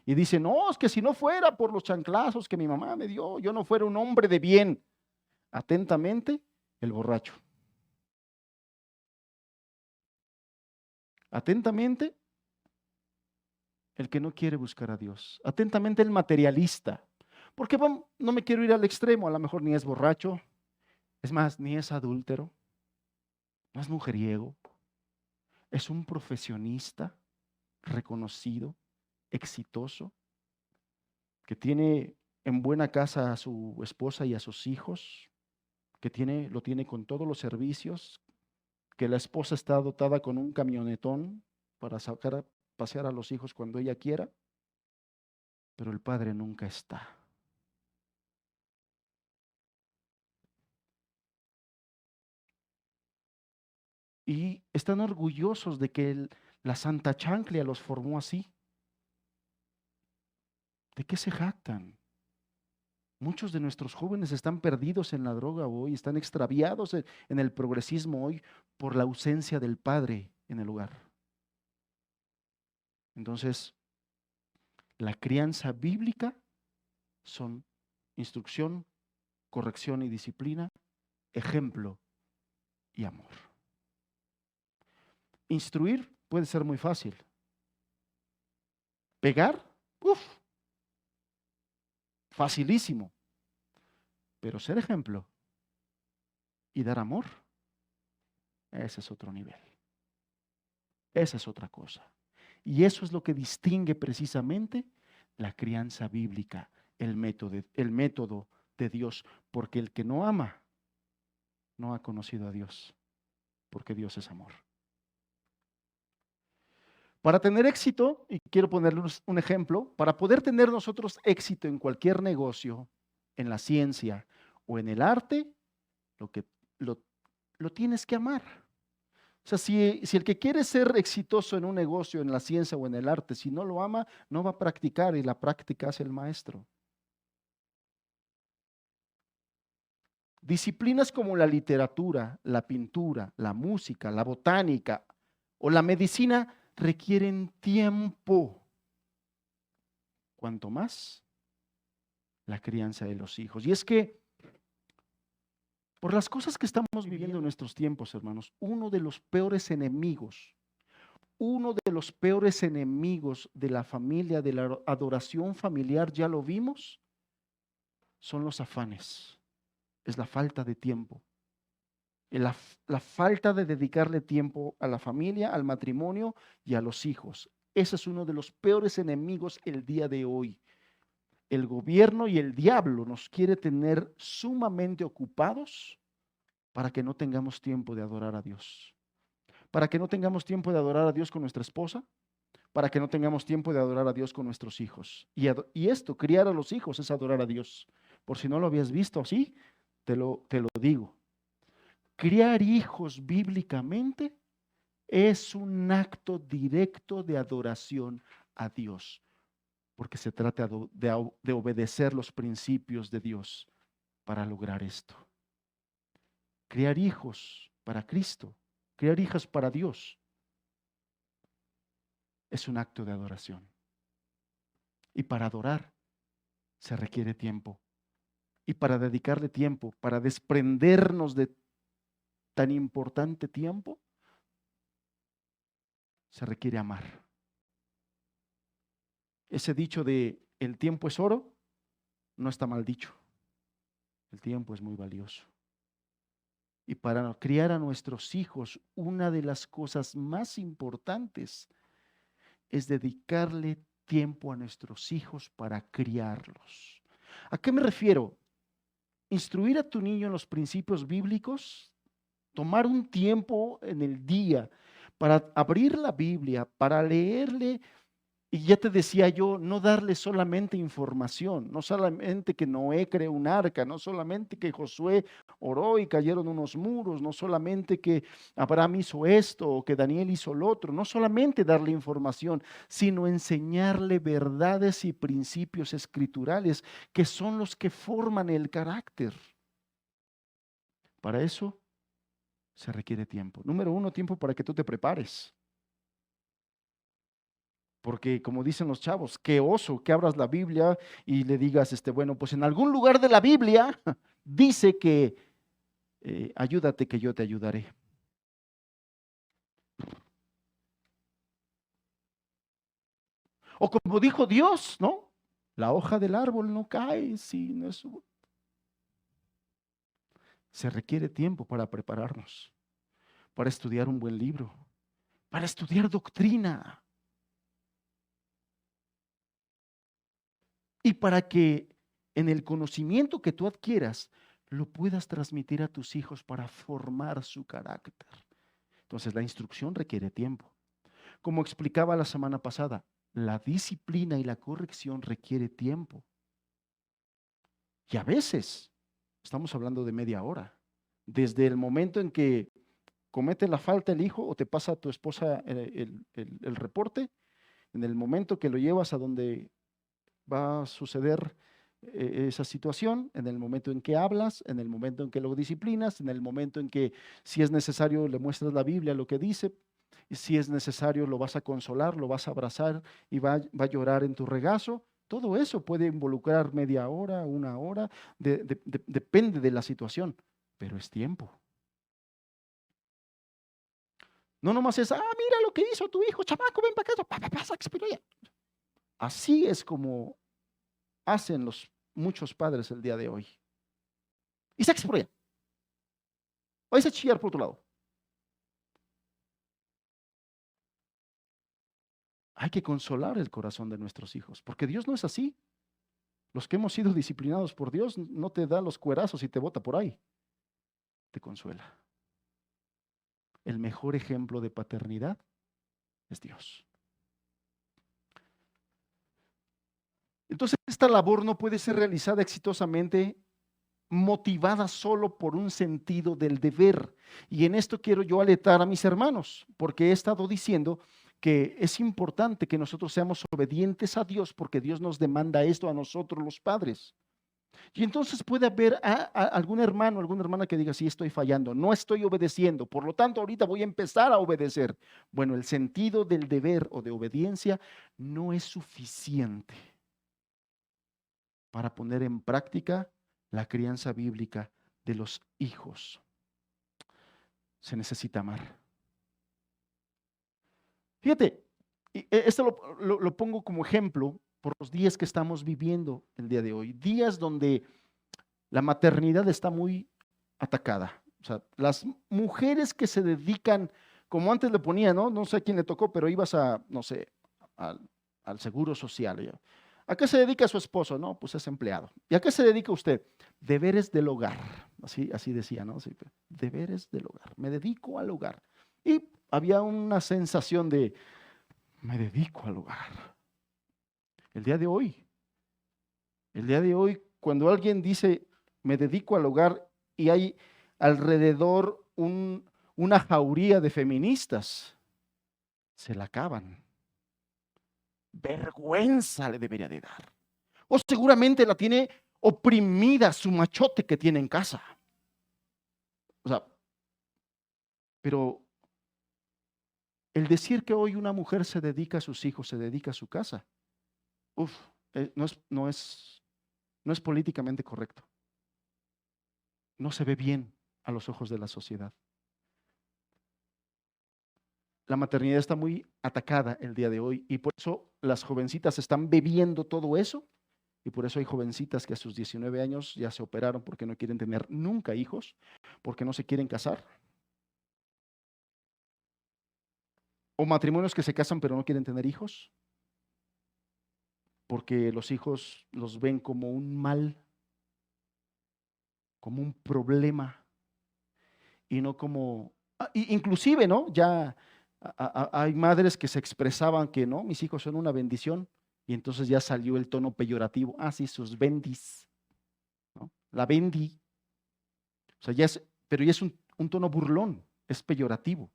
Y dicen, no, es que si no fuera por los chanclazos que mi mamá me dio, yo no fuera un hombre de bien. Atentamente, el borracho. Atentamente, el que no quiere buscar a Dios. Atentamente el materialista. Porque no me quiero ir al extremo, a lo mejor ni es borracho, es más, ni es adúltero, no es mujeriego, es un profesionista reconocido, exitoso, que tiene en buena casa a su esposa y a sus hijos, que lo tiene con todos los servicios, que la esposa está dotada con un camionetón para sacar a pasear a los hijos cuando ella quiera, pero el padre nunca está. Y están orgullosos de que la Santa Chanclia los formó así. ¿De qué se jactan? Muchos de nuestros jóvenes están perdidos en la droga hoy, están extraviados en el progresismo hoy por la ausencia del padre en el hogar. Entonces, la crianza bíblica son instrucción, corrección y disciplina, ejemplo y amor. Instruir puede ser muy fácil. Pegar, facilísimo. Pero ser ejemplo y dar amor, ese es otro nivel. Esa es otra cosa. Y eso es lo que distingue precisamente la crianza bíblica, el método de Dios. Porque el que no ama, no ha conocido a Dios, porque Dios es amor. Para tener éxito, y quiero ponerles un ejemplo, para poder tener nosotros éxito en cualquier negocio, en la ciencia o en el arte, lo tienes que amar. O sea, si el que quiere ser exitoso en un negocio, en la ciencia o en el arte, si no lo ama, no va a practicar, y la práctica hace el maestro. Disciplinas como la literatura, la pintura, la música, la botánica o la medicina requieren tiempo. Cuanto más la crianza de los hijos. Y es que por las cosas que estamos viviendo en nuestros tiempos, hermanos, uno de los peores enemigos de la familia, de la adoración familiar, ya lo vimos, son los afanes. Es la falta de tiempo. La falta de dedicarle tiempo a la familia, al matrimonio y a los hijos. Ese es uno de los peores enemigos el día de hoy. El gobierno y el diablo nos quiere tener sumamente ocupados para que no tengamos tiempo de adorar a Dios. Para que no tengamos tiempo de adorar a Dios con nuestra esposa, para que no tengamos tiempo de adorar a Dios con nuestros hijos. Y esto, criar a los hijos, es adorar a Dios. Por si no lo habías visto así, te lo digo. Criar hijos bíblicamente es un acto directo de adoración a Dios, porque se trata de obedecer los principios de Dios para lograr esto. Criar hijos para Cristo, criar hijas para Dios, es un acto de adoración. Y para adorar se requiere tiempo. Y para dedicarle tiempo, para desprendernos de tan importante tiempo, se requiere amar. Ese dicho de el tiempo es oro, no está mal dicho. El tiempo es muy valioso. Y para criar a nuestros hijos, una de las cosas más importantes es dedicarle tiempo a nuestros hijos para criarlos. ¿A qué me refiero? Instruir a tu niño en los principios bíblicos, tomar un tiempo en el día para abrir la Biblia, para leerle. Y ya te decía yo, no darle solamente información, no solamente que Noé creó un arca, no solamente que Josué oró y cayeron unos muros, no solamente que Abraham hizo esto o que Daniel hizo lo otro, no solamente darle información, sino enseñarle verdades y principios escriturales que son los que forman el carácter. Para eso se requiere tiempo. Número uno, tiempo para que tú te prepares. Porque como dicen los chavos, qué oso que abras la Biblia y le digas, bueno, pues en algún lugar de la Biblia dice que ayúdate que yo te ayudaré. O como dijo Dios, ¿no? La hoja del árbol no cae si no es... Se requiere tiempo para prepararnos, para estudiar un buen libro, para estudiar doctrina y para que en el conocimiento que tú adquieras lo puedas transmitir a tus hijos para formar su carácter. Entonces la instrucción requiere tiempo. Como explicaba la semana pasada, la disciplina y la corrección requiere tiempo. Y a veces estamos hablando de media hora. Desde el momento en que comete la falta el hijo o te pasa a tu esposa el reporte, en el momento que lo llevas a donde va a suceder esa situación, en el momento en que hablas, en el momento en que lo disciplinas, en el momento en que si es necesario le muestras la Biblia lo que dice, y si es necesario lo vas a consolar, lo vas a abrazar y va a llorar en tu regazo. Todo eso puede involucrar media hora, una hora, depende de la situación, pero es tiempo. No nomás es, mira lo que hizo tu hijo, chamaco, ven para acá, pasa, expira. Así es como hacen muchos padres el día de hoy. Y saques por allá. Vais a chillar por otro lado. Hay que consolar el corazón de nuestros hijos, porque Dios no es así. Los que hemos sido disciplinados por Dios no te da los cuerazos y te bota por ahí. Te consuela. El mejor ejemplo de paternidad es Dios. Entonces, esta labor no puede ser realizada exitosamente motivada solo por un sentido del deber. Y en esto quiero yo alertar a mis hermanos, porque he estado diciendo que es importante que nosotros seamos obedientes a Dios, porque Dios nos demanda esto a nosotros los padres. Y entonces puede haber algún hermano, alguna hermana que diga, sí, estoy fallando, no estoy obedeciendo, por lo tanto ahorita voy a empezar a obedecer. Bueno, el sentido del deber o de obediencia no es suficiente para poner en práctica la crianza bíblica de los hijos. Se necesita amar. Fíjate, esto lo pongo como ejemplo por los días que estamos viviendo el día de hoy. Días donde la maternidad está muy atacada. O sea, las mujeres que se dedican, como antes le ponía, ¿no? No sé a quién le tocó, pero ibas a, no sé, al seguro social. ¿A qué se dedica su esposo? No, pues es empleado. ¿Y a qué se dedica usted? Deberes del hogar. Así decía, ¿no? Sí, deberes del hogar. Me dedico al hogar. Y había una sensación de, me dedico al hogar. El día de hoy, cuando alguien dice, me dedico al hogar y hay alrededor una jauría de feministas, se la acaban. Vergüenza le debería de dar. O seguramente la tiene oprimida su machote que tiene en casa. O sea, pero el decir que hoy una mujer se dedica a sus hijos, se dedica a su casa, no es políticamente correcto. No se ve bien a los ojos de la sociedad. La maternidad está muy atacada el día de hoy y por eso las jovencitas están bebiendo todo eso y por eso hay jovencitas que a sus 19 años ya se operaron porque no quieren tener nunca hijos, porque no se quieren casar. O matrimonios que se casan pero no quieren tener hijos porque los hijos los ven como un mal, como un problema y no como, inclusive, ¿no? Ya hay madres que se expresaban que no, mis hijos son una bendición y entonces ya salió el tono peyorativo, sí, sus bendis, ¿no? La bendi, o sea, pero ya es un tono burlón, es peyorativo.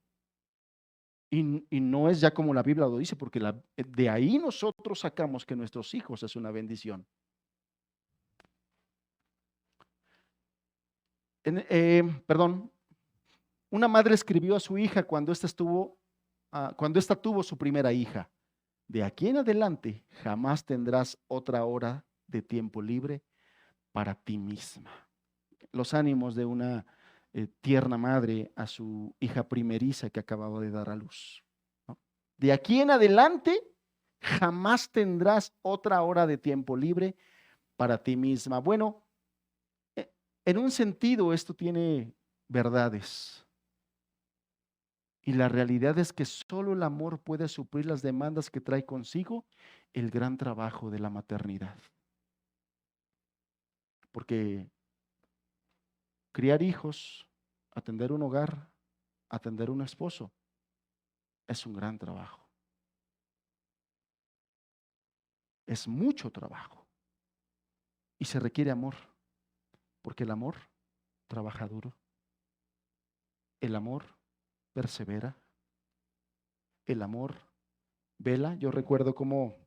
Y no es ya como la Biblia lo dice, porque de ahí nosotros sacamos que nuestros hijos es una bendición. Perdón, una madre escribió a su hija cuando ésta tuvo su primera hija: de aquí en adelante jamás tendrás otra hora de tiempo libre para ti misma. Los ánimos de una tierna madre a su hija primeriza que acababa de dar a luz, ¿no? De aquí en adelante Jamás tendrás otra hora de tiempo libre para ti misma. Bueno, en un sentido esto tiene verdades. Y la realidad es que solo el amor puede suplir las demandas que trae consigo el gran trabajo de la maternidad. Porque criar hijos, atender un hogar, atender un esposo, es un gran trabajo. Es mucho trabajo. Y se requiere amor, porque el amor trabaja duro. El amor persevera. El amor vela. Yo recuerdo cómo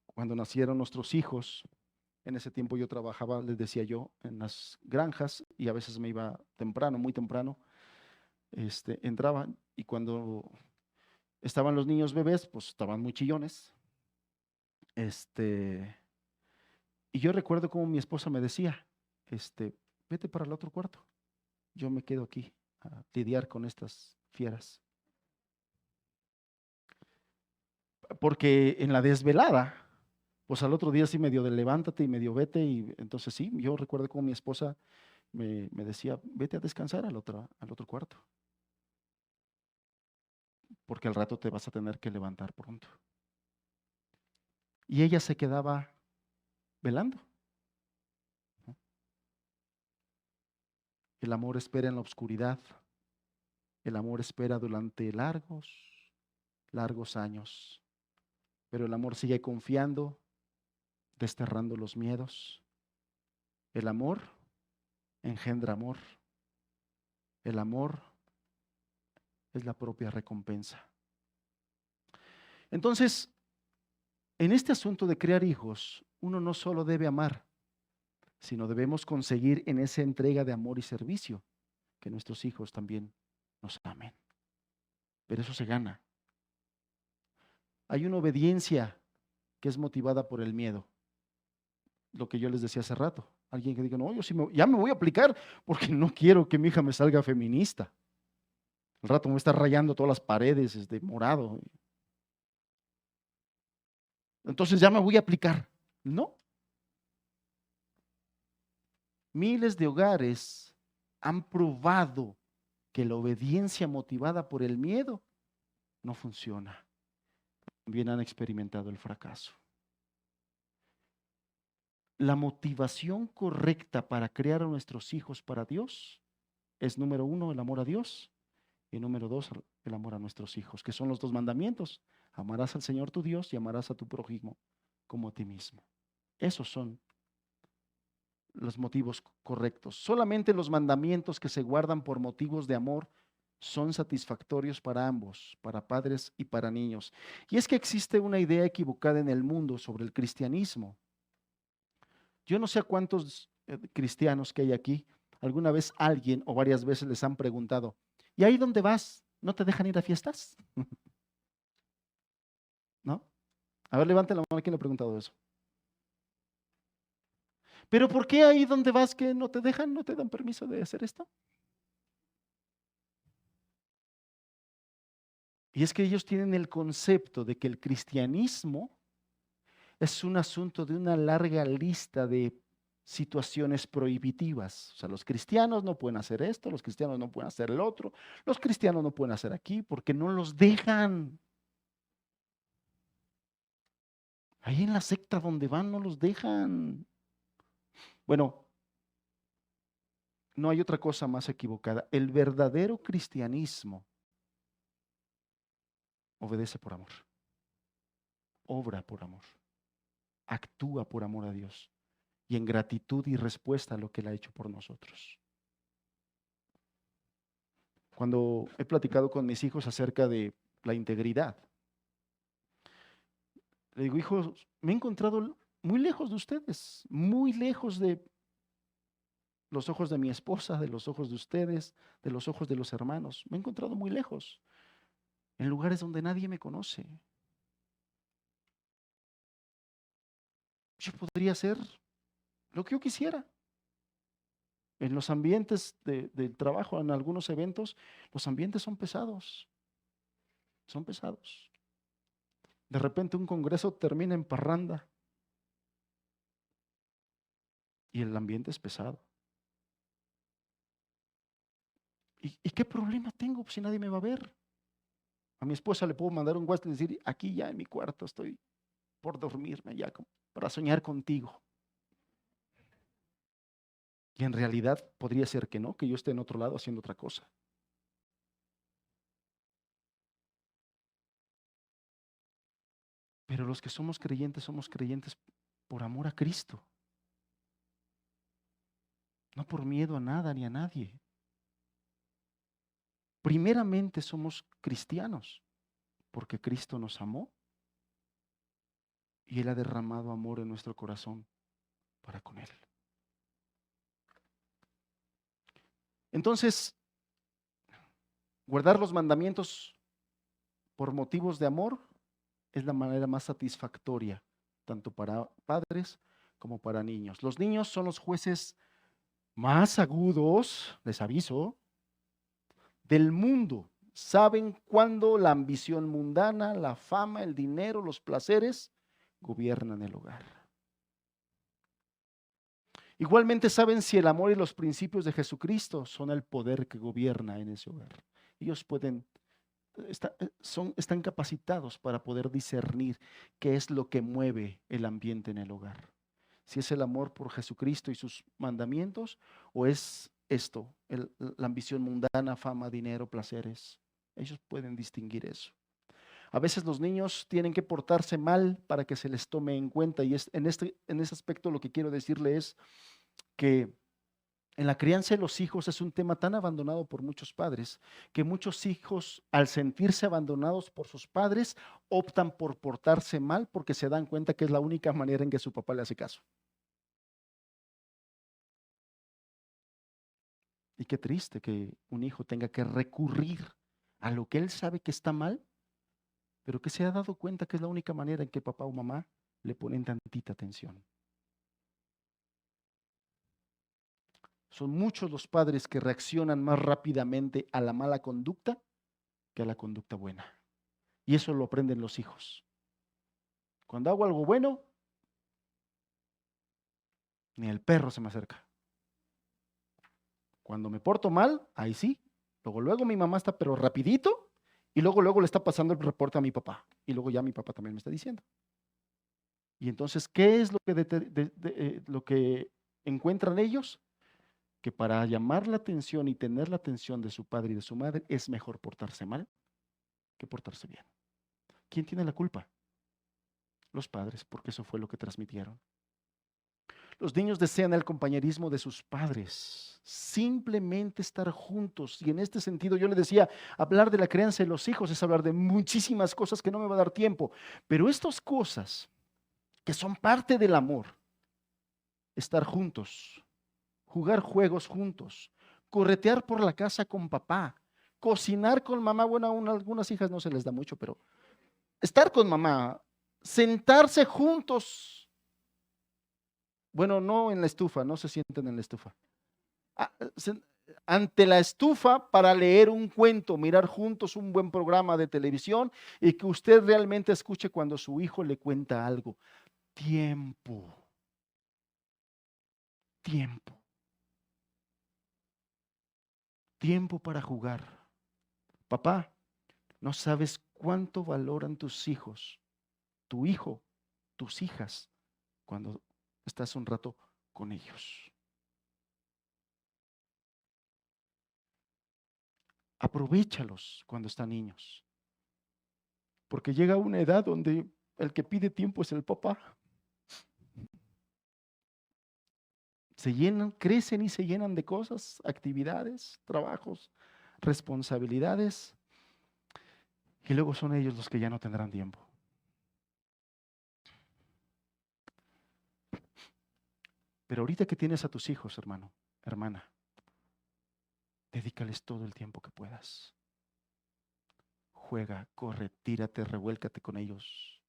cuando nacieron nuestros hijos, en ese tiempo yo trabajaba, les decía yo, en las granjas y a veces me iba temprano, muy temprano, entraba y cuando estaban los niños bebés, pues estaban muy chillones. Y yo recuerdo cómo mi esposa me decía, vete para el otro cuarto, yo me quedo aquí a lidiar con estas fieras. Porque en la desvelada, pues al otro día sí medio de levántate y medio vete, y entonces sí, yo recuerdo cómo mi esposa me decía, vete a descansar al otro cuarto, porque al rato te vas a tener que levantar pronto. Y ella se quedaba velando. El amor espera en la oscuridad. El amor espera durante largos años. Pero el amor sigue confiando, desterrando los miedos. El amor engendra amor. El amor es la propia recompensa. Entonces, en este asunto de criar hijos, uno no solo debe amar, sino debemos conseguir en esa entrega de amor y servicio que nuestros hijos también nos amen. Pero eso se gana. Hay una obediencia que es motivada por el miedo. Lo que yo les decía hace rato. Alguien que diga, no, yo sí ya me voy a aplicar porque no quiero que mi hija me salga feminista. Al rato me está rayando todas las paredes de morado. Entonces ya me voy a aplicar. No. Miles de hogares han probado que la obediencia motivada por el miedo no funciona. También han experimentado el fracaso. La motivación correcta para crear a nuestros hijos para Dios es, número uno, el amor a Dios, y número dos, el amor a nuestros hijos, que son los dos mandamientos. Amarás al Señor tu Dios y amarás a tu prójimo como a ti mismo. Esos son los motivos correctos. Solamente los mandamientos que se guardan por motivos de amor son satisfactorios para ambos, para padres y para niños. Y es que existe una idea equivocada en el mundo sobre el cristianismo. Yo no sé a cuántos cristianos que hay aquí, alguna vez alguien o varias veces les han preguntado, ¿y ahí dónde vas? ¿No te dejan ir a fiestas? ¿No? A ver, levante la mano, ¿quién le ha preguntado eso? ¿Pero por qué ahí donde vas que no te dejan, no te dan permiso de hacer esto? Y es que ellos tienen el concepto de que el cristianismo es un asunto de una larga lista de situaciones prohibitivas. O sea, los cristianos no pueden hacer esto, los cristianos no pueden hacer el otro, los cristianos no pueden hacer aquí porque no los dejan. Ahí en la secta donde van no los dejan. Bueno, no hay otra cosa más equivocada. El verdadero cristianismo obedece por amor, obra por amor, actúa por amor a Dios y en gratitud y respuesta a lo que Él ha hecho por nosotros. Cuando he platicado con mis hijos acerca de la integridad, le digo, hijos, me he encontrado muy lejos de ustedes, muy lejos de los ojos de mi esposa, de los ojos de ustedes, de los ojos de los hermanos. Me he encontrado muy lejos, en lugares donde nadie me conoce. Yo podría hacer lo que yo quisiera. En los ambientes del trabajo, en algunos eventos, los ambientes son pesados, son pesados. De repente un congreso termina en parranda y el ambiente es pesado. ¿Y qué problema tengo si nadie me va a ver? A mi esposa le puedo mandar un WhatsApp y decir, aquí ya en mi cuarto estoy por dormirme ya para soñar contigo. Y en realidad podría ser que no, que yo esté en otro lado haciendo otra cosa. Pero los que somos creyentes por amor a Cristo, no por miedo a nada ni a nadie. Primeramente somos cristianos porque Cristo nos amó y Él ha derramado amor en nuestro corazón para con Él. Entonces, guardar los mandamientos por motivos de amor es la manera más satisfactoria, tanto para padres como para niños. Los niños son los jueces más agudos, les aviso, del mundo. Saben cuándo la ambición mundana, la fama, el dinero, los placeres gobiernan el hogar. Igualmente saben si el amor y los principios de Jesucristo son el poder que gobierna en ese hogar. Ellos están capacitados para poder discernir qué es lo que mueve el ambiente en el hogar. Si es el amor por Jesucristo y sus mandamientos, o es esto, la ambición mundana, fama, dinero, placeres. Ellos pueden distinguir eso. A veces los niños tienen que portarse mal para que se les tome en cuenta, y en ese aspecto lo que quiero decirle es que en la crianza de los hijos es un tema tan abandonado por muchos padres, que muchos hijos, al sentirse abandonados por sus padres, optan por portarse mal porque se dan cuenta que es la única manera en que su papá le hace caso. Y qué triste que un hijo tenga que recurrir a lo que él sabe que está mal, pero que se ha dado cuenta que es la única manera en que papá o mamá le ponen tantita atención. Son muchos los padres que reaccionan más rápidamente a la mala conducta que a la conducta buena. Y eso lo aprenden los hijos. Cuando hago algo bueno, ni el perro se me acerca. Cuando me porto mal, ahí sí. Luego mi mamá está pero rapidito y luego le está pasando el reporte a mi papá. Y luego ya mi papá también me está diciendo. Y entonces, ¿qué es lo que encuentran ellos? Que para llamar la atención y tener la atención de su padre y de su madre es mejor portarse mal que portarse bien. ¿Quién tiene la culpa? Los padres, porque eso fue lo que transmitieron. Los niños desean el compañerismo de sus padres, simplemente estar juntos. Y en este sentido yo le decía, hablar de la crianza de los hijos es hablar de muchísimas cosas que no me va a dar tiempo. Pero estas cosas que son parte del amor, estar juntos, jugar juegos juntos, corretear por la casa con papá, cocinar con mamá, bueno, a algunas hijas no se les da mucho, pero estar con mamá, sentarse juntos. Bueno, no en la estufa, no se sienten en la estufa. Ah, ante la estufa para leer un cuento, mirar juntos un buen programa de televisión y que usted realmente escuche cuando su hijo le cuenta algo. Tiempo, tiempo, tiempo para jugar. Papá, no sabes cuánto valoran tus hijos, tu hijo, tus hijas, cuando estás un rato con ellos. Aprovéchalos cuando están niños, porque llega una edad donde el que pide tiempo es el papá. Se llenan, crecen y se llenan de cosas, actividades, trabajos, responsabilidades, y luego son ellos los que ya no tendrán tiempo. Pero ahorita que tienes a tus hijos, hermano, hermana, dedícales todo el tiempo que puedas. Juega, corre, tírate, revuélcate con ellos.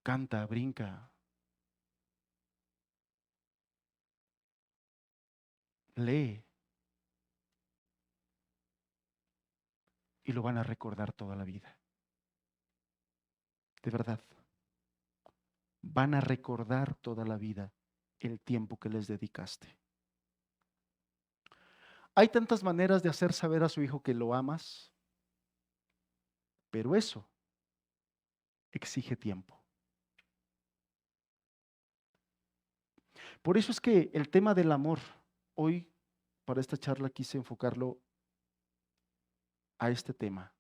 Canta, brinca, lee. y lo van a recordar toda la vida. De verdad. Van a recordar toda la vida el tiempo que les dedicaste. Hay tantas maneras de hacer saber a su hijo que lo amas, pero eso exige tiempo. Por eso es que el tema del amor, hoy para esta charla quise enfocarlo a este tema.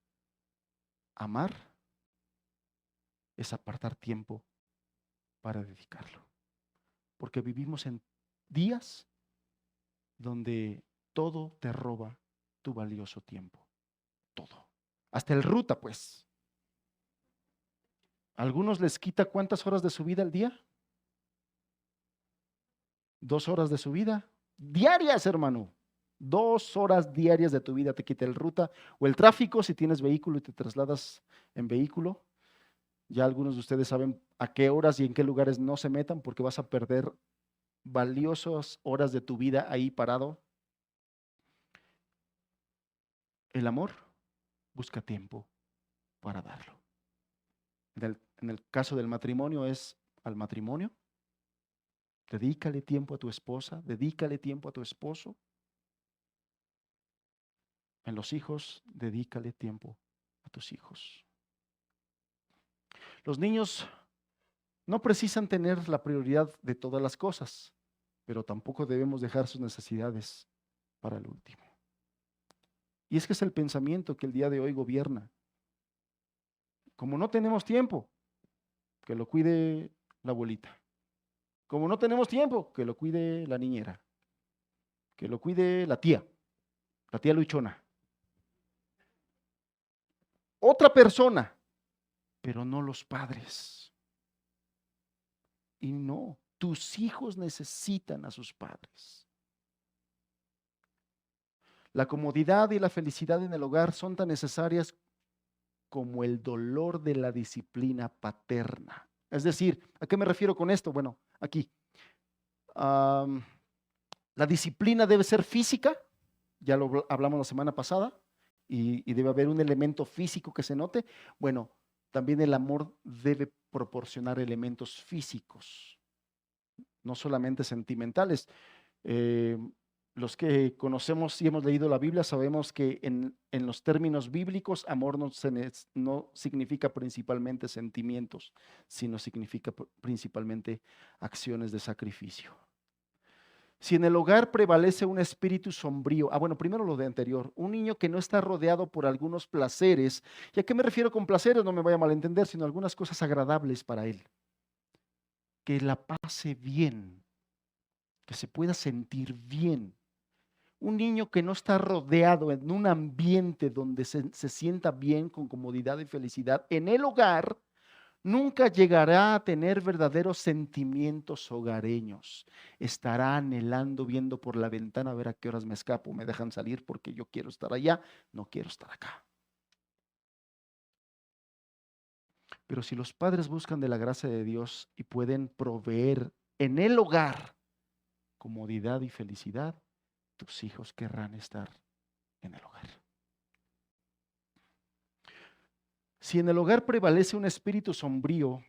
Amar es apartar tiempo para dedicarlo. Porque vivimos en días donde todo te roba tu valioso tiempo. Todo. Hasta el ruta, pues. ¿A algunos les quita cuántas horas de su vida al día? 2 horas de su vida. Diarias, hermano. 2 horas diarias de tu vida te quita el ruta o el tráfico si tienes vehículo y te trasladas en vehículo. Ya algunos de ustedes saben a qué horas y en qué lugares no se metan porque vas a perder valiosas horas de tu vida ahí parado. El amor busca tiempo para darlo. En el caso del matrimonio es al matrimonio. Dedícale tiempo a tu esposa, dedícale tiempo a tu esposo. En los hijos, dedícale tiempo a tus hijos. Los niños no precisan tener la prioridad de todas las cosas, pero tampoco debemos dejar sus necesidades para el último. Y es que es el pensamiento que el día de hoy gobierna. Como no tenemos tiempo, que lo cuide la abuelita. Como no tenemos tiempo, que lo cuide la niñera. Que lo cuide la tía luchona. Otra persona, pero no los padres. Y no, tus hijos necesitan a sus padres. La comodidad y la felicidad en el hogar son tan necesarias como el dolor de la disciplina paterna. Es decir, ¿a qué me refiero con esto? Bueno, aquí. La disciplina debe ser física, ya lo hablamos la semana pasada, y debe haber un elemento físico que se note. Bueno, también el amor debe proporcionar elementos físicos, no solamente sentimentales. Los que conocemos y hemos leído la Biblia sabemos que en los términos bíblicos amor no significa principalmente sentimientos, sino significa principalmente acciones de sacrificio. Si en el hogar prevalece un espíritu sombrío, bueno, primero lo de anterior, un niño que no está rodeado por algunos placeres, ¿y a qué me refiero con placeres? No me vaya a malentender, sino algunas cosas agradables para él. Que la pase bien, que se pueda sentir bien. Un niño que no está rodeado en un ambiente donde se sienta bien, con comodidad y felicidad, en el hogar, nunca llegará a tener verdaderos sentimientos hogareños. Estará anhelando, viendo por la ventana a ver a qué horas me escapo, me dejan salir porque yo quiero estar allá, no quiero estar acá. Pero si los padres buscan de la gracia de Dios y pueden proveer en el hogar comodidad y felicidad, tus hijos querrán estar en el hogar. Si en el hogar prevalece un espíritu sombrío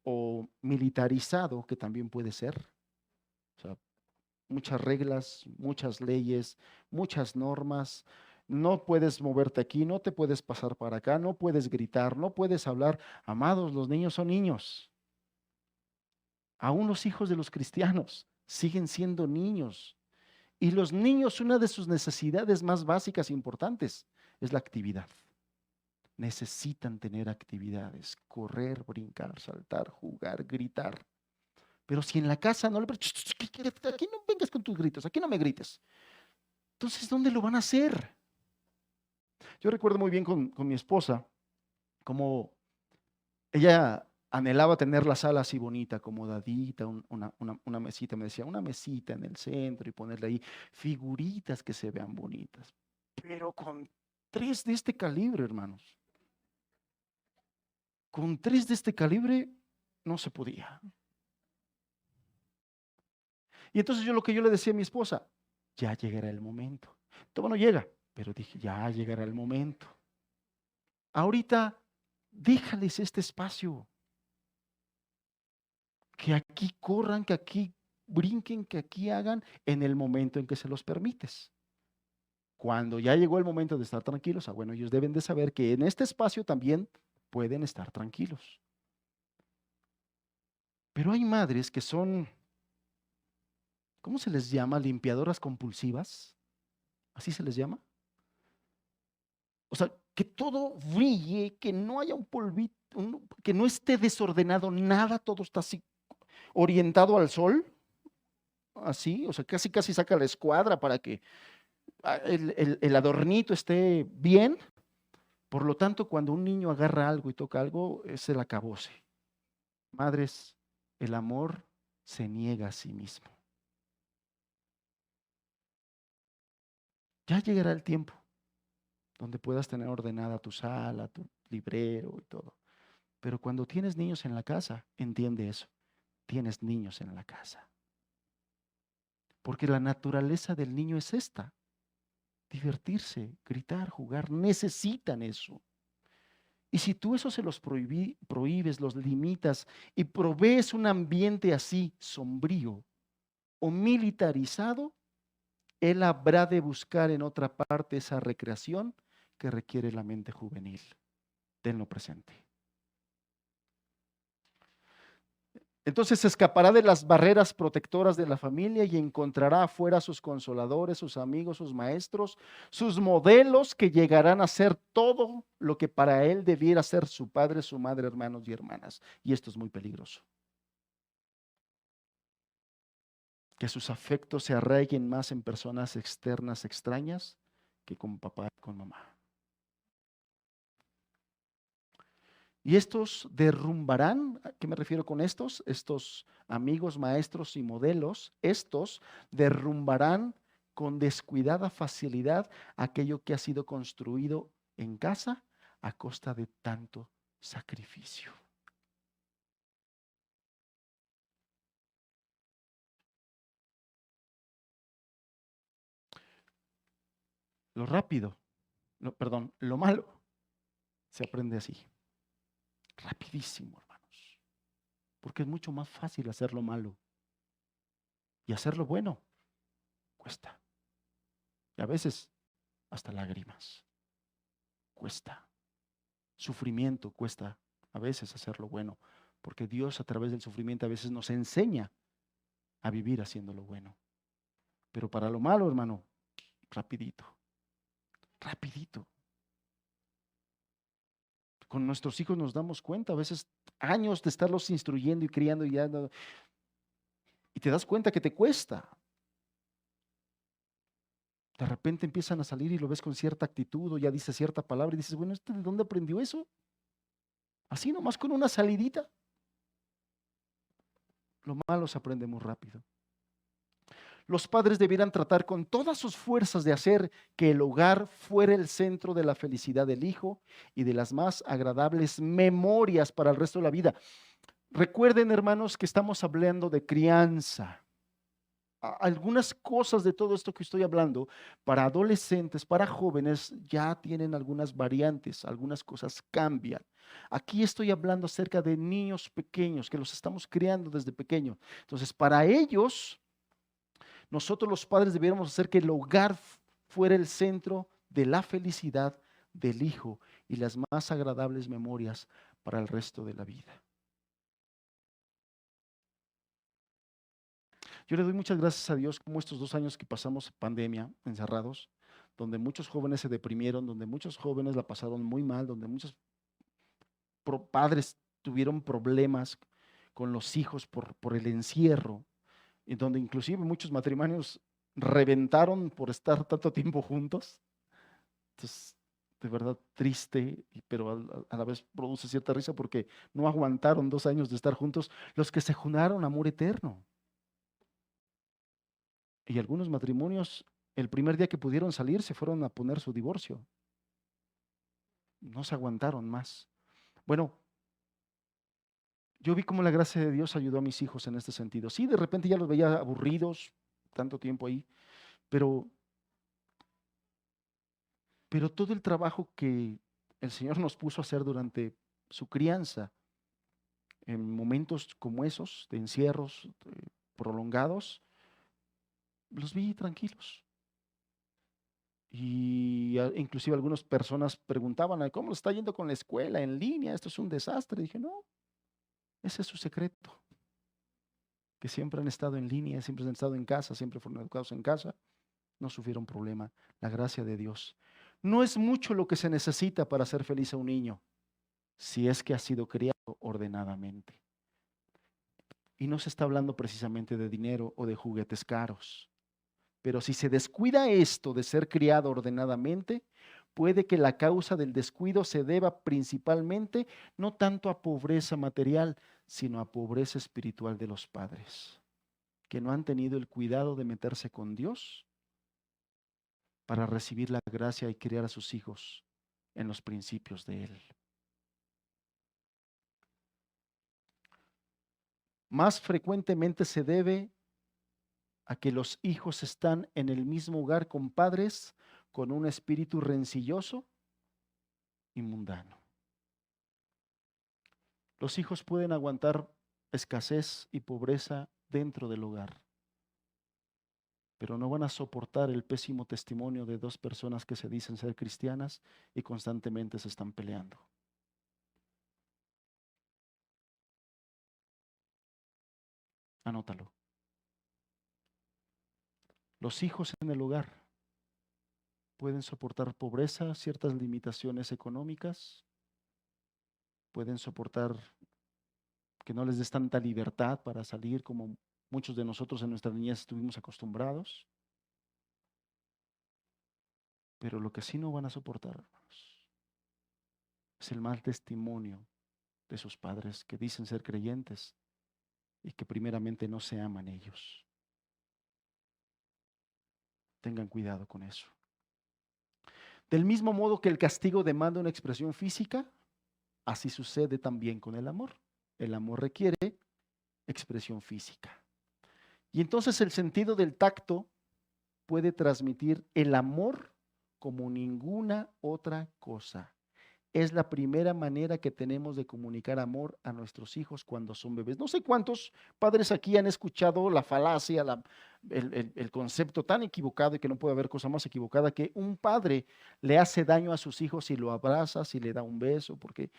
o militarizado, que también puede ser, o sea, muchas reglas, muchas leyes, muchas normas, no puedes moverte aquí, no te puedes pasar para acá, no puedes gritar, no puedes hablar. Amados, los niños son niños. Aún los hijos de los cristianos siguen siendo niños. Y los niños, una de sus necesidades más básicas e importantes es la actividad. Necesitan tener actividades, correr, brincar, saltar, jugar, gritar. Pero si en la casa no le... Aquí no vengas con tus gritos, aquí no me grites. Entonces, ¿dónde lo van a hacer? Yo recuerdo muy bien con mi esposa, como ella anhelaba tener la sala así bonita, acomodadita, una mesita. Me decía, una mesita en el centro y ponerle ahí figuritas que se vean bonitas. Pero con 3 de este calibre, hermanos. Con 3 de este calibre no se podía. Y entonces lo que yo le decía a mi esposa, ya llegará el momento. Todo no llega, pero dije, ya llegará el momento. ahorita déjales este espacio. Que aquí corran, que aquí brinquen, que aquí hagan en el momento en que se los permites. Cuando ya llegó el momento de estar tranquilos, bueno, ellos deben de saber que en este espacio también pueden estar tranquilos. Pero hay madres que son, ¿cómo se les llama? Limpiadoras compulsivas. ¿Así se les llama? O sea, que todo brille, que no haya un polvito, que no esté desordenado nada, todo está así orientado al sol. Así, o sea, casi casi saca la escuadra para que el adornito esté bien. Por lo tanto, cuando un niño agarra algo y toca algo, es el acabose. Madres, el amor se niega a sí mismo. Ya llegará el tiempo donde puedas tener ordenada tu sala, tu librero y todo. Pero cuando tienes niños en la casa, entiende eso. Tienes niños en la casa. Porque la naturaleza del niño es esta. Divertirse, gritar, jugar. Necesitan eso. Y si tú eso se los prohíbes, los limitas y provees un ambiente así sombrío o militarizado, él habrá de buscar en otra parte esa recreación que requiere la mente juvenil. Tenlo presente. Entonces se escapará de las barreras protectoras de la familia y encontrará afuera sus consoladores, sus amigos, sus maestros, sus modelos que llegarán a ser todo lo que para él debiera ser su padre, su madre, hermanos y hermanas. Y esto es muy peligroso. Que sus afectos se arraiguen más en personas externas, extrañas, que con papá y con mamá. Y estos derrumbarán, ¿a qué me refiero con estos? Estos amigos, maestros y modelos, estos derrumbarán con descuidada facilidad aquello que ha sido construido en casa a costa de tanto sacrificio. Lo rápido, perdón, lo malo se aprende así, rapidísimo, hermanos, porque es mucho más fácil hacer lo malo y hacer lo bueno cuesta. Y a veces hasta lágrimas cuesta. Sufrimiento cuesta a veces hacer lo bueno, porque Dios a través del sufrimiento a veces nos enseña a vivir haciendo lo bueno. Pero para lo malo, hermano, rapidito, rapidito. Con nuestros hijos nos damos cuenta, a veces años de estarlos instruyendo y criando y te das cuenta que te cuesta. De repente empiezan a salir y lo ves con cierta actitud o ya dice cierta palabra y dices, bueno, ¿este de dónde aprendió eso? Así nomás con una salidita. Lo malo se aprende muy rápido. Los padres debieran tratar con todas sus fuerzas de hacer que el hogar fuera el centro de la felicidad del hijo y de las más agradables memorias para el resto de la vida. Recuerden, hermanos, que estamos hablando de crianza. Algunas cosas de todo esto que estoy hablando para adolescentes, para jóvenes, ya tienen algunas variantes, algunas cosas cambian. Aquí estoy hablando acerca de niños pequeños que los estamos criando desde pequeños. Entonces, para ellos, nosotros los padres debiéramos hacer que el hogar fuera el centro de la felicidad del hijo y las más agradables memorias para el resto de la vida. Yo le doy muchas gracias a Dios como estos 2 años que pasamos pandemia, encerrados, donde muchos jóvenes se deprimieron, donde muchos jóvenes la pasaron muy mal, donde muchos padres tuvieron problemas con los hijos por el encierro, y donde inclusive muchos matrimonios reventaron por estar tanto tiempo juntos. Entonces, de verdad triste, pero a la vez produce cierta risa porque no aguantaron 2 años de estar juntos los que se junaron amor eterno. Y algunos matrimonios, el primer día que pudieron salir, se fueron a poner su divorcio. No se aguantaron más. Bueno, yo vi cómo la gracia de Dios ayudó a mis hijos en este sentido. Sí, de repente ya los veía aburridos, tanto tiempo ahí, pero todo el trabajo que el Señor nos puso a hacer durante su crianza, en momentos como esos, de encierros prolongados, los vi tranquilos. Y inclusive algunas personas preguntaban, ¿cómo le está yendo con la escuela en línea? Esto es un desastre. Y dije, no, ese es su secreto, que siempre han estado en línea, siempre han estado en casa, siempre fueron educados en casa, no sufrieron problema, la gracia de Dios. No es mucho lo que se necesita para hacer feliz a un niño, si es que ha sido criado ordenadamente. Y no se está hablando precisamente de dinero o de juguetes caros. Pero si se descuida esto de ser criado ordenadamente, puede que la causa del descuido se deba principalmente no tanto a pobreza material, sino a pobreza espiritual de los padres, que no han tenido el cuidado de meterse con Dios para recibir la gracia y criar a sus hijos en los principios de Él. Más frecuentemente se debe a que los hijos están en el mismo hogar con padres con un espíritu rencilloso y mundano. Los hijos pueden aguantar escasez y pobreza dentro del hogar, pero no van a soportar el pésimo testimonio de dos personas que se dicen ser cristianas y constantemente se están peleando. Anótalo. Los hijos en el hogar pueden soportar pobreza, ciertas limitaciones económicas, pueden soportar que no les des tanta libertad para salir como muchos de nosotros en nuestra niñez estuvimos acostumbrados. Pero lo que sí no van a soportar, hermanos, es el mal testimonio de sus padres que dicen ser creyentes y que primeramente no se aman ellos. Tengan cuidado con eso. Del mismo modo que el castigo demanda una expresión física, así sucede también con el amor. El amor requiere expresión física. Y entonces el sentido del tacto puede transmitir el amor como ninguna otra cosa. Es la primera manera que tenemos de comunicar amor a nuestros hijos cuando son bebés. No sé cuántos padres aquí han escuchado la falacia, el concepto tan equivocado, y que no puede haber cosa más equivocada, que un padre le hace daño a sus hijos si lo abraza, si le da un beso, porque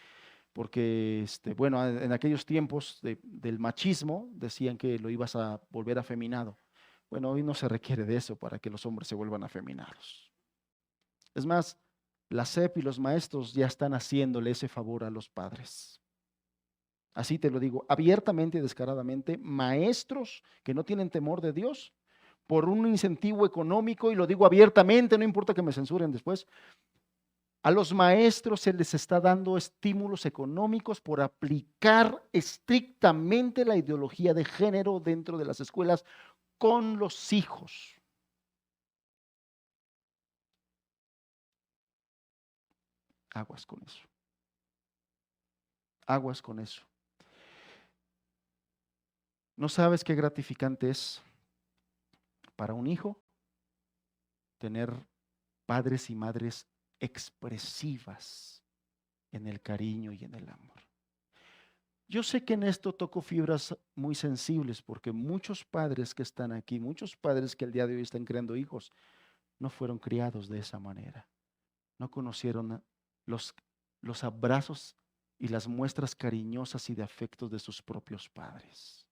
bueno, en aquellos tiempos del machismo decían que lo ibas a volver afeminado. Bueno, hoy no se requiere de eso para que los hombres se vuelvan afeminados. Es más, la SEP y los maestros ya están haciéndole ese favor a los padres. Así te lo digo, abiertamente y descaradamente, maestros que no tienen temor de Dios, por un incentivo económico, y lo digo abiertamente, no importa que me censuren después, a los maestros se les está dando estímulos económicos por aplicar estrictamente la ideología de género dentro de las escuelas con los hijos. Aguas con eso. Aguas con eso. ¿No sabes qué gratificante es para un hijo tener padres y madres expresivas en el cariño y en el amor? Yo sé que en esto toco fibras muy sensibles, porque muchos padres que están aquí, muchos padres que el día de hoy están creando hijos, no fueron criados de esa manera. No conocieron los abrazos y las muestras cariñosas y de afectos de sus propios padres.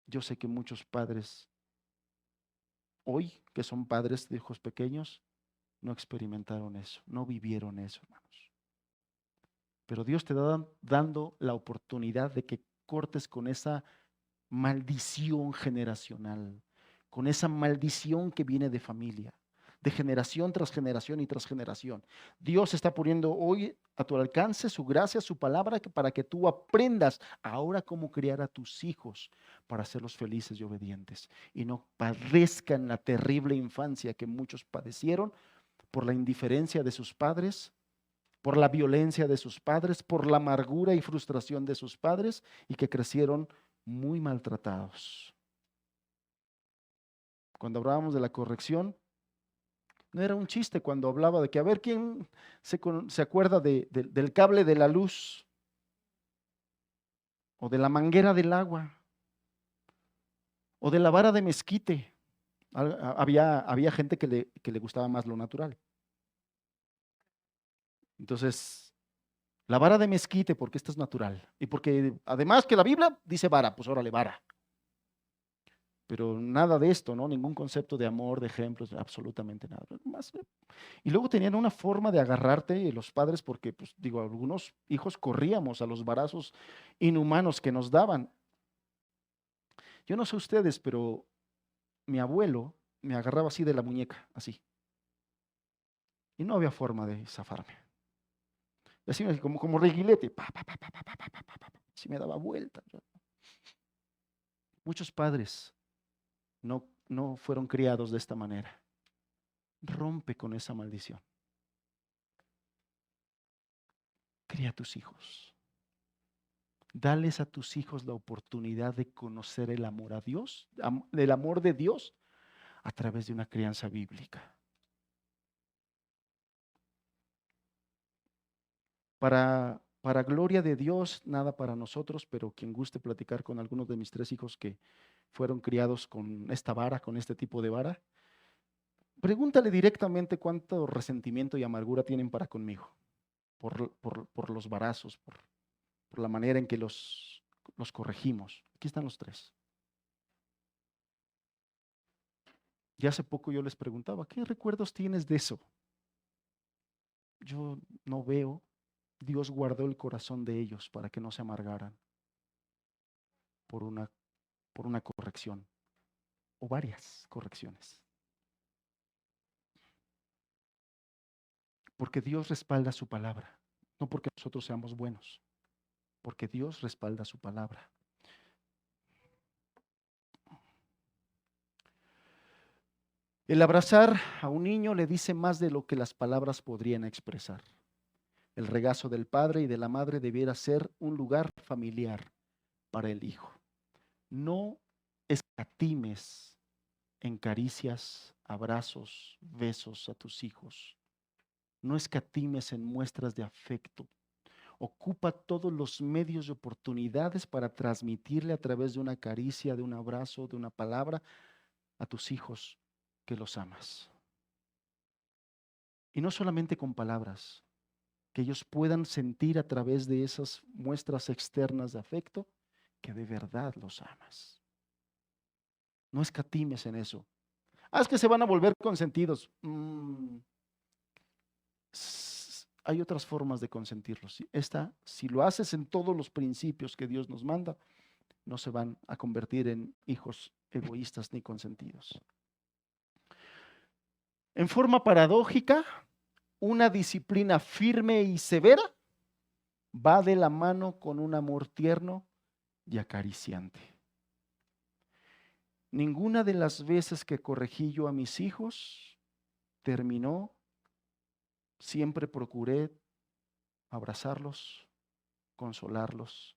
Yo sé que muchos padres hoy, que son padres de hijos pequeños, no experimentaron eso, no vivieron eso, hermanos. Pero Dios te da dando la oportunidad de que cortes con esa maldición generacional, con esa maldición que viene de familia, de generación tras generación y tras generación. Dios está poniendo hoy a tu alcance su gracia, su palabra, para que tú aprendas ahora cómo criar a tus hijos para hacerlos felices y obedientes, y no padezcan la terrible infancia que muchos padecieron por la indiferencia de sus padres, por la violencia de sus padres, por la amargura y frustración de sus padres, y que crecieron muy maltratados. Cuando hablábamos de la corrección, No era un chiste cuando hablaba de que a ver quién se acuerda del cable de la luz o de la manguera del agua o de la vara de mezquite. Había gente que le gustaba más lo natural. Entonces, la vara de mezquite, porque esto es natural. Y porque además que la Biblia dice vara, pues órale, vara. Pero nada de esto, ¿no? Ningún concepto de amor, de ejemplos, absolutamente nada. Y luego tenían una forma de agarrarte los padres, porque, pues digo, algunos hijos corríamos a los varazos inhumanos que nos daban. Yo no sé ustedes, pero mi abuelo me agarraba así de la muñeca, así. Y no había forma de zafarme. Y así como reguilete, así me daba vuelta. Muchos padres no fueron criados de esta manera. Rompe con esa maldición. Cría a tus hijos. Dales a tus hijos la oportunidad de conocer el amor a Dios, el amor de Dios a través de una crianza bíblica. Para gloria de Dios, nada para nosotros, pero quien guste platicar con algunos de mis 3 hijos que fueron criados con esta vara, con este tipo de vara, pregúntale directamente cuánto resentimiento y amargura tienen para conmigo, por los varazos, por la manera en que los corregimos. Aquí están los 3. Y hace poco yo les preguntaba, ¿qué recuerdos tienes de eso? Yo no veo. Dios guardó el corazón de ellos para que no se amargaran por una corrección o varias correcciones. Porque Dios respalda su palabra, no porque nosotros seamos buenos, porque Dios respalda su palabra. El abrazar a un niño le dice más de lo que las palabras podrían expresar. El regazo del padre y de la madre debiera ser un lugar familiar para el hijo. No escatimes en caricias, abrazos, besos a tus hijos. No escatimes en muestras de afecto. Ocupa todos los medios y oportunidades para transmitirle a través de una caricia, de un abrazo, de una palabra a tus hijos que los amas. Y no solamente con palabras, que ellos puedan sentir a través de esas muestras externas de afecto que de verdad los amas. No escatimes en eso. Es que se van a volver consentidos. Hay otras formas de consentirlos. Si lo haces en todos los principios que Dios nos manda, no se van a convertir en hijos egoístas ni consentidos. En forma paradójica, una disciplina firme y severa va de la mano con un amor tierno y acariciante. Ninguna de las veces que corregí yo a mis hijos terminó. Siempre procuré abrazarlos, consolarlos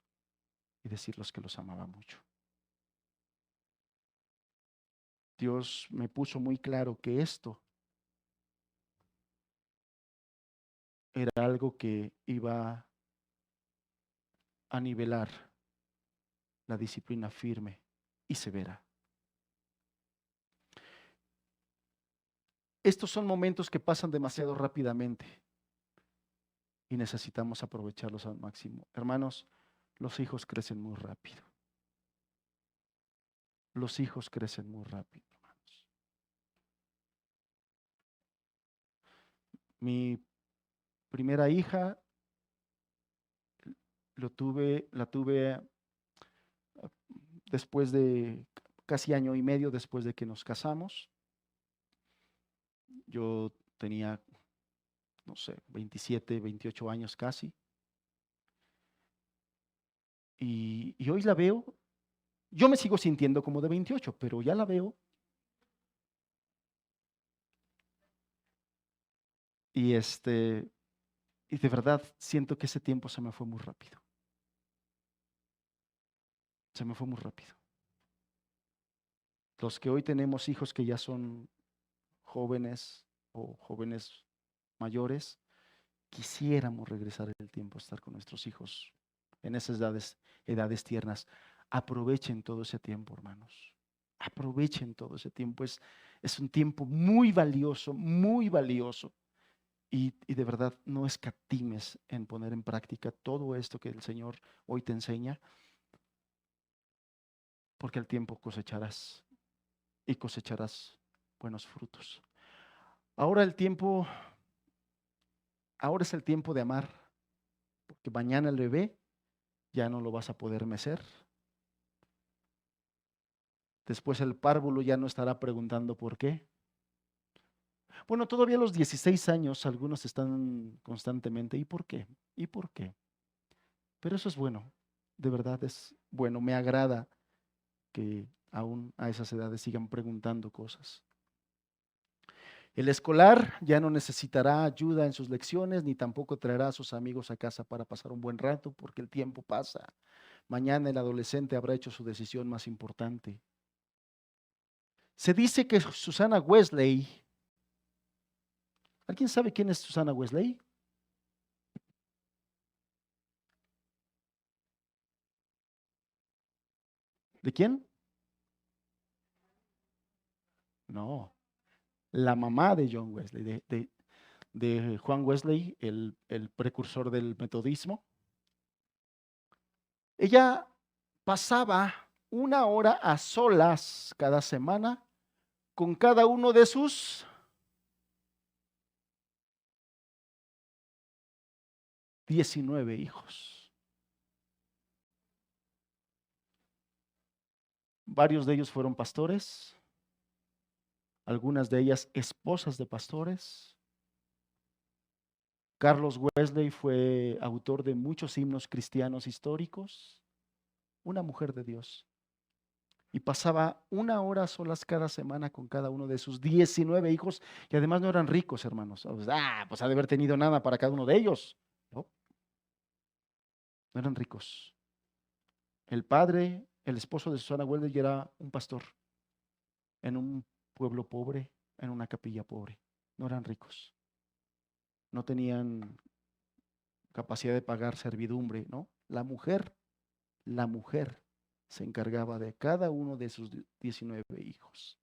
y decirles que los amaba mucho. Dios me puso muy claro que esto era algo que iba a nivelar la disciplina firme y severa. Estos son momentos que pasan demasiado rápidamente y necesitamos aprovecharlos al máximo. Hermanos, los hijos crecen muy rápido. Los hijos crecen muy rápido, hermanos. Mi primera hija la tuve después de casi año y medio después de que nos casamos. Yo tenía, no sé, 27, 28 años casi. Y hoy la veo, yo me sigo sintiendo como de 28, pero ya la veo. Y y de verdad siento que ese tiempo se me fue muy rápido. Se me fue muy rápido. Los que hoy tenemos hijos que ya son jóvenes, o jóvenes mayores, quisiéramos regresar el tiempo a estar con nuestros hijos en esas edades tiernas. Aprovechen todo ese tiempo, hermanos. Aprovechen todo ese tiempo. Es un tiempo muy valioso, muy valioso. Y de verdad no escatimes en poner en práctica todo esto que el Señor hoy te enseña, porque al tiempo cosecharás y cosecharás buenos frutos. Ahora es el tiempo de amar, porque mañana el bebé ya no lo vas a poder mecer. Después el párvulo ya no estará preguntando por qué. Bueno, todavía a los 16 años algunos están constantemente, ¿y por qué? ¿Y por qué? Pero eso es bueno, de verdad es bueno, me agrada que aún a esas edades sigan preguntando cosas. El escolar ya no necesitará ayuda en sus lecciones, ni tampoco traerá a sus amigos a casa para pasar un buen rato, porque el tiempo pasa. Mañana el adolescente habrá hecho su decisión más importante. Se dice que Susana Wesley, ¿alguien sabe quién es Susana Wesley? ¿De quién? No, la mamá de John Wesley, de Juan Wesley, el precursor del metodismo. Ella pasaba 1 hora a solas cada semana con cada uno de sus 19 hijos. Varios de ellos fueron pastores, algunas de ellas esposas de pastores. Carlos Wesley fue autor de muchos himnos cristianos históricos, una mujer de Dios. Y pasaba 1 hora a solas cada semana con cada uno de sus 19 hijos, y además no eran ricos, hermanos. Pues ha de haber tenido nada para cada uno de ellos. No, no eran ricos. El padre, el esposo de Susana Wesley, era un pastor en un pueblo pobre, en una capilla pobre. No eran ricos. No tenían capacidad de pagar servidumbre, ¿no? La mujer se encargaba de cada uno de sus 19 hijos.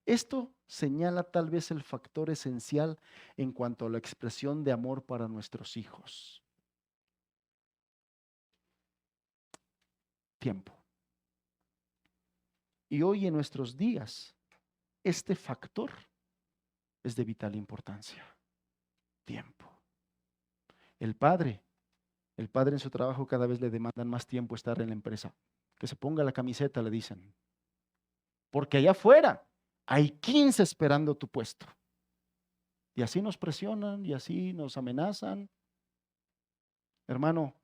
Esto señala tal vez el factor esencial en cuanto a la expresión de amor para nuestros hijos. Tiempo. Y hoy en nuestros días, este factor es de vital importancia. Tiempo. El padre en su trabajo cada vez le demandan más tiempo estar en la empresa. Que se ponga la camiseta, le dicen. Porque allá afuera hay 15 esperando tu puesto. Y así nos presionan y así nos amenazan. Hermano,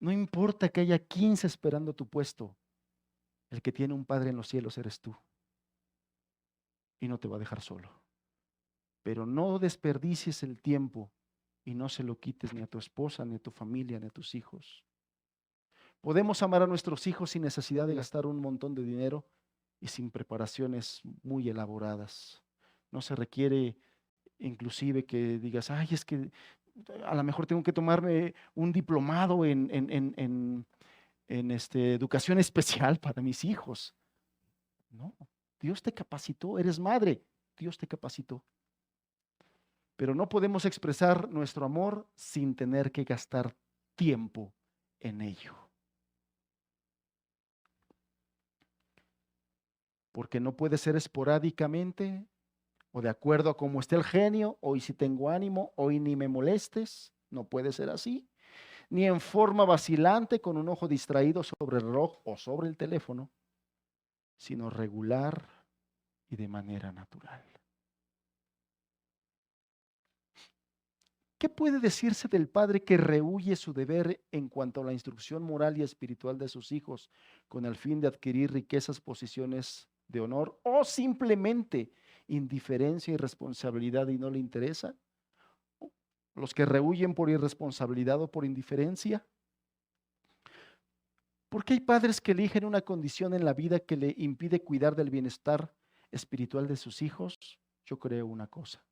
no importa que haya 15 esperando tu puesto. El que tiene un Padre en los cielos eres tú. Y no te va a dejar solo. Pero no desperdicies el tiempo y no se lo quites ni a tu esposa, ni a tu familia, ni a tus hijos. Podemos amar a nuestros hijos sin necesidad de gastar un montón de dinero y sin preparaciones muy elaboradas. No se requiere inclusive que digas, ay, es que a lo mejor tengo que tomarme un diplomado en educación especial para mis hijos. No, Dios te capacitó, eres madre, Dios te capacitó. Pero no podemos expresar nuestro amor sin tener que gastar tiempo en ello. Porque no puede ser esporádicamente o de acuerdo a cómo esté el genio, hoy si tengo ánimo, hoy ni me molestes, no puede ser así, ni en forma vacilante con un ojo distraído sobre el reloj o sobre el teléfono, sino regular y de manera natural. ¿Qué puede decirse del padre que rehúye su deber en cuanto a la instrucción moral y espiritual de sus hijos con el fin de adquirir riquezas, posiciones de honor o simplemente indiferencia y responsabilidad y no le interesa? Los que rehuyen por irresponsabilidad o por indiferencia. ¿Por qué hay padres que eligen una condición en la vida que le impide cuidar del bienestar espiritual de sus hijos? yo creo una cosa: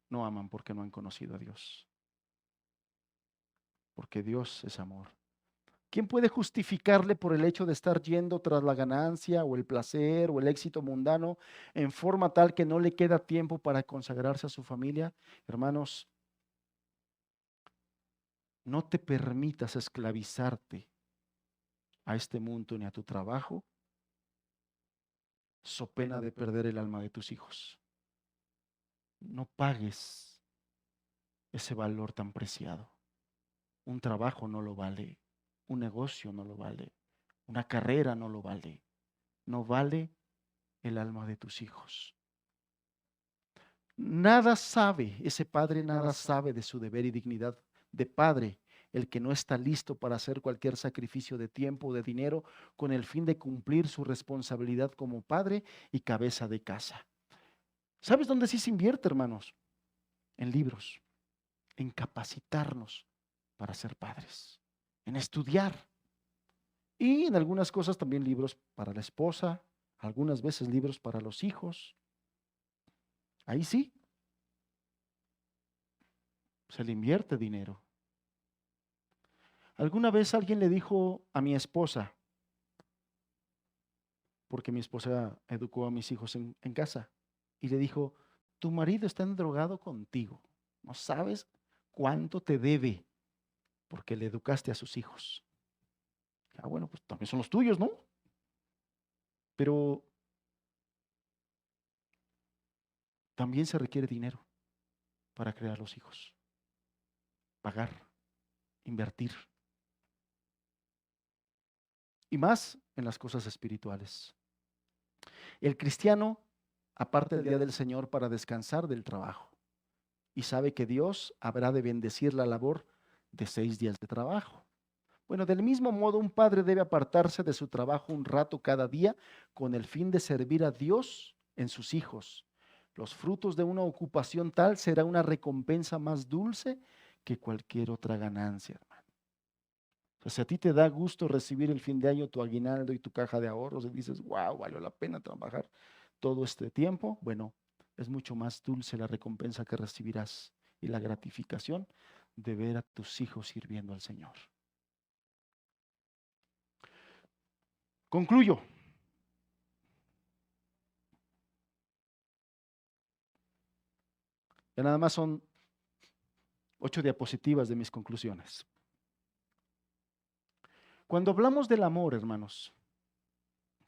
no aman porque no han conocido a Dios, porque Dios es amor. ¿Quién puede justificarle por el hecho de estar yendo tras la ganancia o el placer o el éxito mundano en forma tal que no le queda tiempo para consagrarse a su familia? Hermanos, no te permitas esclavizarte a este mundo ni a tu trabajo, so pena de perder el alma de tus hijos. No pagues ese valor tan preciado. Un trabajo no lo vale, un negocio no lo vale, una carrera no lo vale, no vale el alma de tus hijos. Nada sabe, ese padre nada sabe de su deber y dignidad de padre, el que no está listo para hacer cualquier sacrificio de tiempo o de dinero con el fin de cumplir su responsabilidad como padre y cabeza de casa. ¿Sabes dónde sí se invierte, hermanos? En libros, en capacitarnos para ser padres, en estudiar y en algunas cosas también libros para la esposa, algunas veces libros para los hijos. Ahí sí, se le invierte dinero. Alguna vez alguien le dijo a mi esposa, porque mi esposa educó a mis hijos en casa, y le dijo: tu marido está endrogado contigo, no sabes cuánto te debe porque le educaste a sus hijos. Ah, bueno, pues también son los tuyos, ¿no? Pero también se requiere dinero para crear los hijos, pagar, invertir, y más en las cosas espirituales. El cristiano aparta el día del Señor para descansar del trabajo y sabe que Dios habrá de bendecir la labor de 6 días de trabajo. Bueno, del mismo modo, un padre debe apartarse de su trabajo un rato cada día con el fin de servir a Dios en sus hijos. Los frutos de una ocupación tal será una recompensa más dulce que cualquier otra ganancia, hermano. O sea, si a ti te da gusto recibir el fin de año tu aguinaldo y tu caja de ahorros y dices: wow, valió la pena trabajar todo este tiempo, bueno, es mucho más dulce la recompensa que recibirás y la gratificación de ver a tus hijos sirviendo al Señor. Concluyo. Ya nada más son 8 diapositivas de mis conclusiones. Cuando hablamos del amor, hermanos,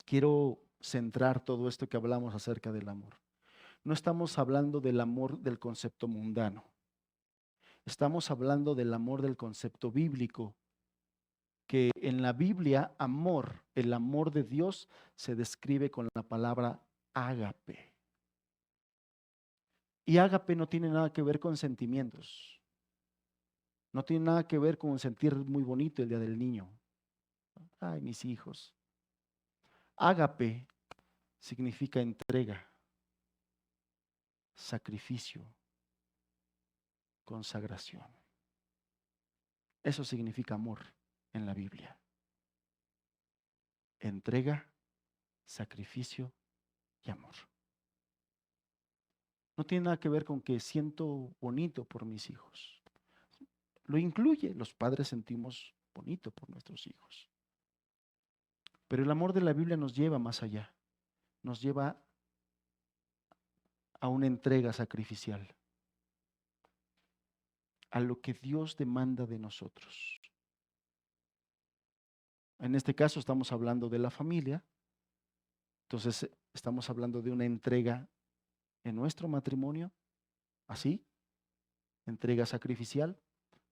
quiero centrar todo esto que hablamos acerca del amor. No estamos hablando del amor del concepto mundano. Estamos hablando del amor del concepto bíblico, que en la Biblia amor, el amor de Dios, se describe con la palabra ágape. Y ágape no tiene nada que ver con sentimientos. No tiene nada que ver con sentir muy bonito el día del niño. Ay, mis hijos. Ágape significa entrega, sacrificio, consagración. Eso significa amor en la Biblia. Entrega, sacrificio y amor. No tiene nada que ver con que siento bonito por mis hijos. Lo incluye, los padres sentimos bonito por nuestros hijos. Pero el amor de la Biblia nos lleva más allá. Nos lleva a una entrega sacrificial, a lo que Dios demanda de nosotros. En este caso estamos hablando de la familia, entonces estamos hablando de una entrega en nuestro matrimonio, así, entrega sacrificial,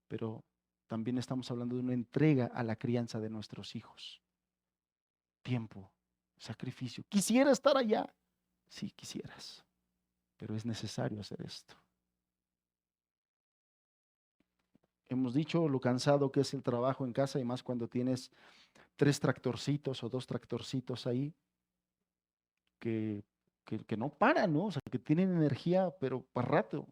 pero también estamos hablando de una entrega a la crianza de nuestros hijos. Tiempo, sacrificio. Quisiera estar allá. Sí, quisieras, pero es necesario hacer esto. Hemos dicho lo cansado que es el trabajo en casa, y más cuando tienes 3 tractorcitos o 2 tractorcitos ahí que no paran, ¿no? O sea, que tienen energía, pero para rato.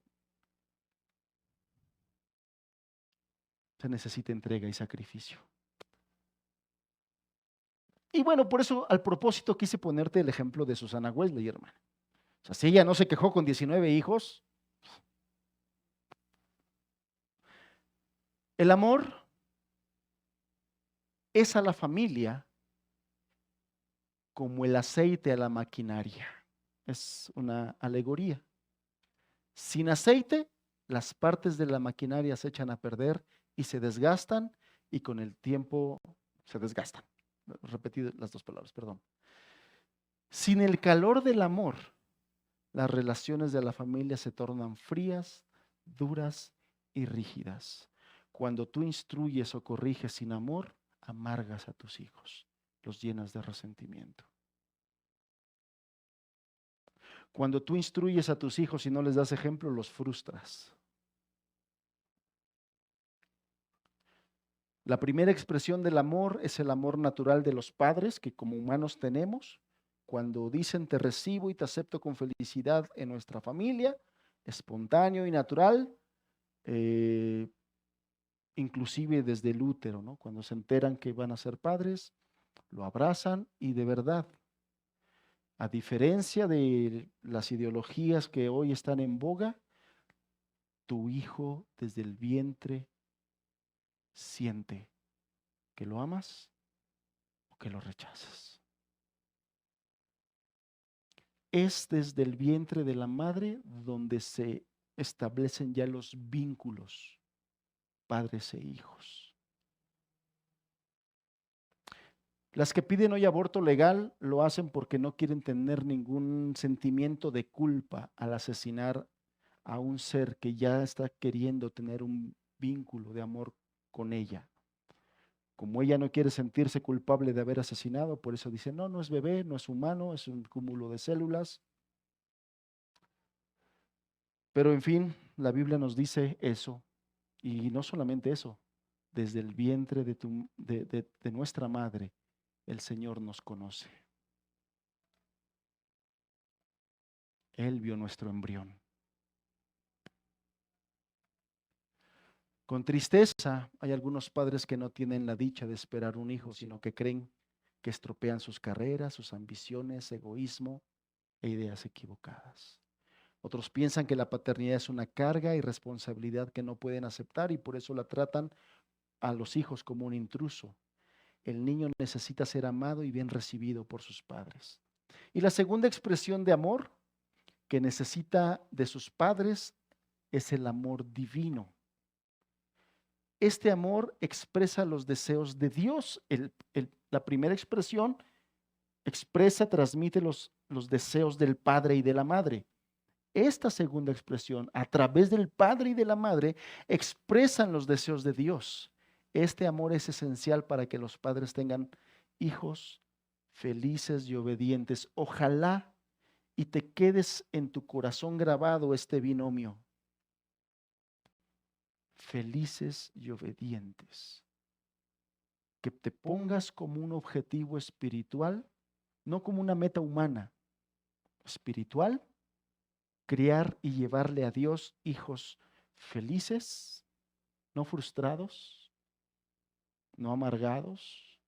Se necesita entrega y sacrificio. Y bueno, por eso al propósito quise ponerte el ejemplo de Susana Wesley, hermano. O sea, si ella no se quejó con 19 hijos, el amor es a la familia como el aceite a la maquinaria. Es una alegoría. Sin aceite, las partes de la maquinaria se echan a perder y se desgastan y con el tiempo se desgastan. Repetí las dos palabras, perdón. Sin el calor del amor, las relaciones de la familia se tornan frías, duras y rígidas. Cuando tú instruyes o corriges sin amor, amargas a tus hijos, los llenas de resentimiento. Cuando tú instruyes a tus hijos y no les das ejemplo, los frustras. La primera expresión del amor es el amor natural de los padres que como humanos tenemos. Cuando dicen te recibo y te acepto con felicidad en nuestra familia, espontáneo y natural, eh, inclusive desde el útero, ¿no? Cuando se enteran que van a ser padres, lo abrazan y de verdad, a diferencia de las ideologías que hoy están en boga, tu hijo desde el vientre siente que lo amas o que lo rechazas. Es desde el vientre de la madre donde se establecen ya los vínculos padres e hijos. Las que piden hoy aborto legal lo hacen porque no quieren tener ningún sentimiento de culpa al asesinar a un ser que ya está queriendo tener un vínculo de amor con ella. Como ella no quiere sentirse culpable de haber asesinado, por eso dice, no, no es bebé, no es humano, es un cúmulo de células. Pero en fin, la Biblia nos dice eso. Y no solamente eso, desde el vientre de nuestra madre, el Señor nos conoce. Él vio nuestro embrión. Con tristeza, hay algunos padres que no tienen la dicha de esperar un hijo, sino que creen que estropean sus carreras, sus ambiciones, egoísmo e ideas equivocadas. Otros piensan que la paternidad es una carga y responsabilidad que no pueden aceptar y por eso la tratan a los hijos como un intruso. El niño necesita ser amado y bien recibido por sus padres. Y la segunda expresión de amor que necesita de sus padres es el amor divino. Este amor expresa los deseos de Dios. La primera expresión expresa, transmite los deseos del padre y de la madre. Esta segunda expresión, a través del padre y de la madre, expresan los deseos de Dios. Este amor es esencial para que los padres tengan hijos felices y obedientes. Ojalá y te quedes en tu corazón grabado este binomio. Felices y obedientes. Que te pongas como un objetivo espiritual, no como una meta humana, espiritual, criar y llevarle a Dios hijos felices, no frustrados, no amargados,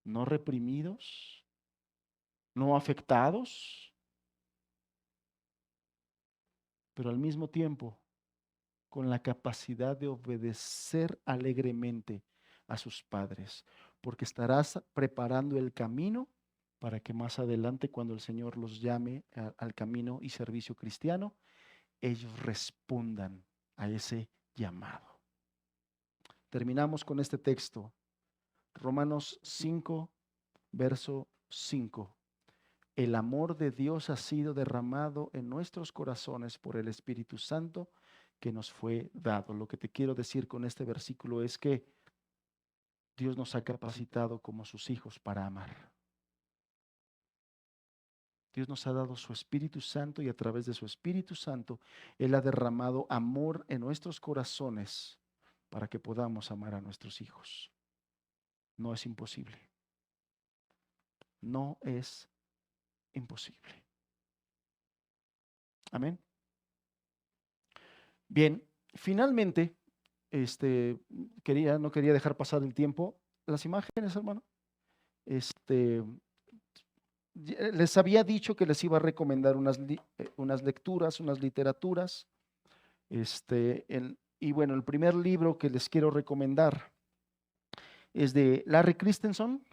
no reprimidos, no afectados, pero al mismo tiempo con la capacidad de obedecer alegremente a sus padres, porque estarás preparando el camino para que más adelante, cuando el Señor los llame al camino y servicio cristiano, ellos respondan a ese llamado. Terminamos con este texto, Romanos 5, verso 5. El amor de Dios ha sido derramado en nuestros corazones por el Espíritu Santo que nos fue dado. Lo que te quiero decir con este versículo es que Dios nos ha capacitado como sus hijos para amar. Dios nos ha dado su Espíritu Santo y a través de su Espíritu Santo, Él ha derramado amor en nuestros corazones para que podamos amar a nuestros hijos. No es imposible. No es imposible. Amén. Bien, finalmente, no quería dejar pasar el tiempo. Las imágenes, hermano. Este, les había dicho que les iba a recomendar unas lecturas, unas literaturas. Y bueno, el primer libro que les quiero recomendar es de Larry Christensen.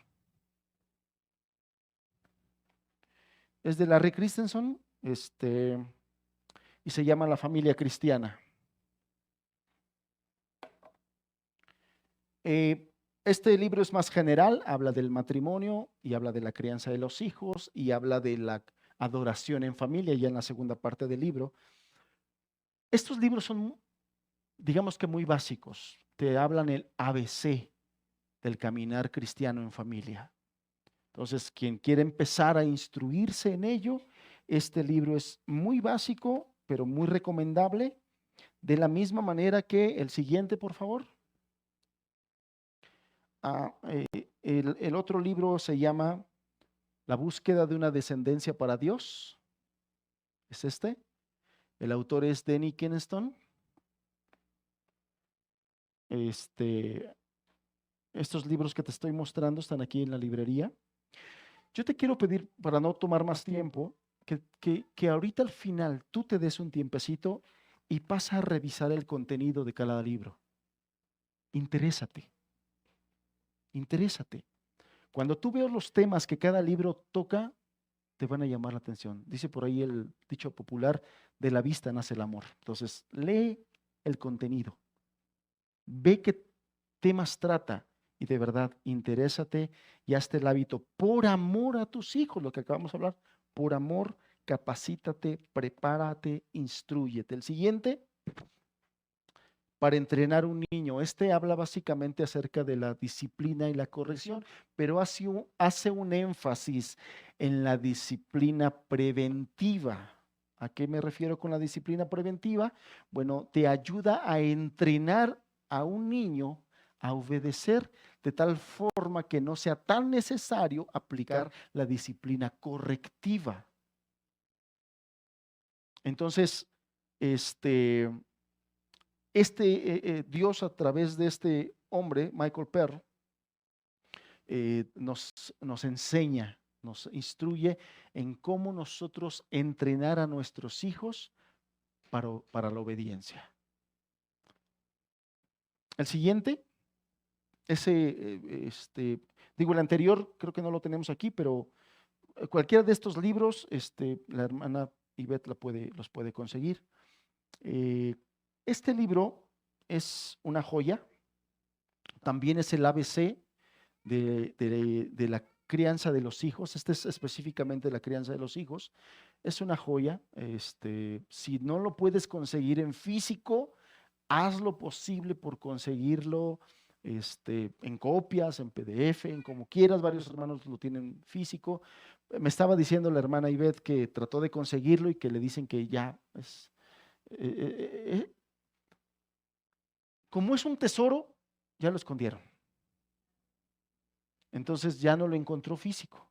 Es de Larry Christensen, y se llama La familia cristiana. Este libro es más general, habla del matrimonio y habla de la crianza de los hijos y habla de la adoración en familia, ya en la segunda parte del libro. Estos libros son, digamos que muy básicos, te hablan el ABC del caminar cristiano en familia. Entonces, quien quiere empezar a instruirse en ello, este libro es muy básico, pero muy recomendable, de la misma manera que el siguiente, por favor. El otro libro se llama La búsqueda de una descendencia para Dios. Es este. El autor es Denny Kenston. Estos libros que te estoy mostrando están aquí en la librería. Yo te quiero pedir, para no tomar más tiempo, que ahorita al final tú te des un tiempecito y pasa a revisar el contenido de cada libro. Interésate. Interésate. Cuando tú veas los temas que cada libro toca, te van a llamar la atención. Dice por ahí el dicho popular, de la vista nace el amor. Entonces, lee el contenido. Ve qué temas trata y de verdad interésate y hazte el hábito por amor a tus hijos, lo que acabamos de hablar, por amor, capacítate, prepárate, instrúyete. El siguiente, para entrenar un niño. Este habla básicamente acerca de la disciplina y la corrección, pero hace un énfasis en la disciplina preventiva. ¿A qué me refiero con la disciplina preventiva? Bueno, te ayuda a entrenar a un niño a obedecer de tal forma que no sea tan necesario aplicar la disciplina correctiva. Entonces, Dios a través de este hombre, Michael Perr, nos enseña, nos instruye en cómo nosotros entrenar a nuestros hijos para la obediencia. El siguiente, el anterior creo que no lo tenemos aquí, pero cualquiera de estos libros, la hermana Ivette los puede conseguir. Este libro es una joya, también es el ABC de la crianza de los hijos. Este es específicamente la crianza de los hijos. Es una joya. Si no lo puedes conseguir en físico, haz lo posible por conseguirlo en copias, en PDF, en como quieras. Varios hermanos lo tienen físico. Me estaba diciendo la hermana Ivette que trató de conseguirlo y que le dicen que ya es, como es un tesoro, ya lo escondieron. Entonces ya no lo encontró físico.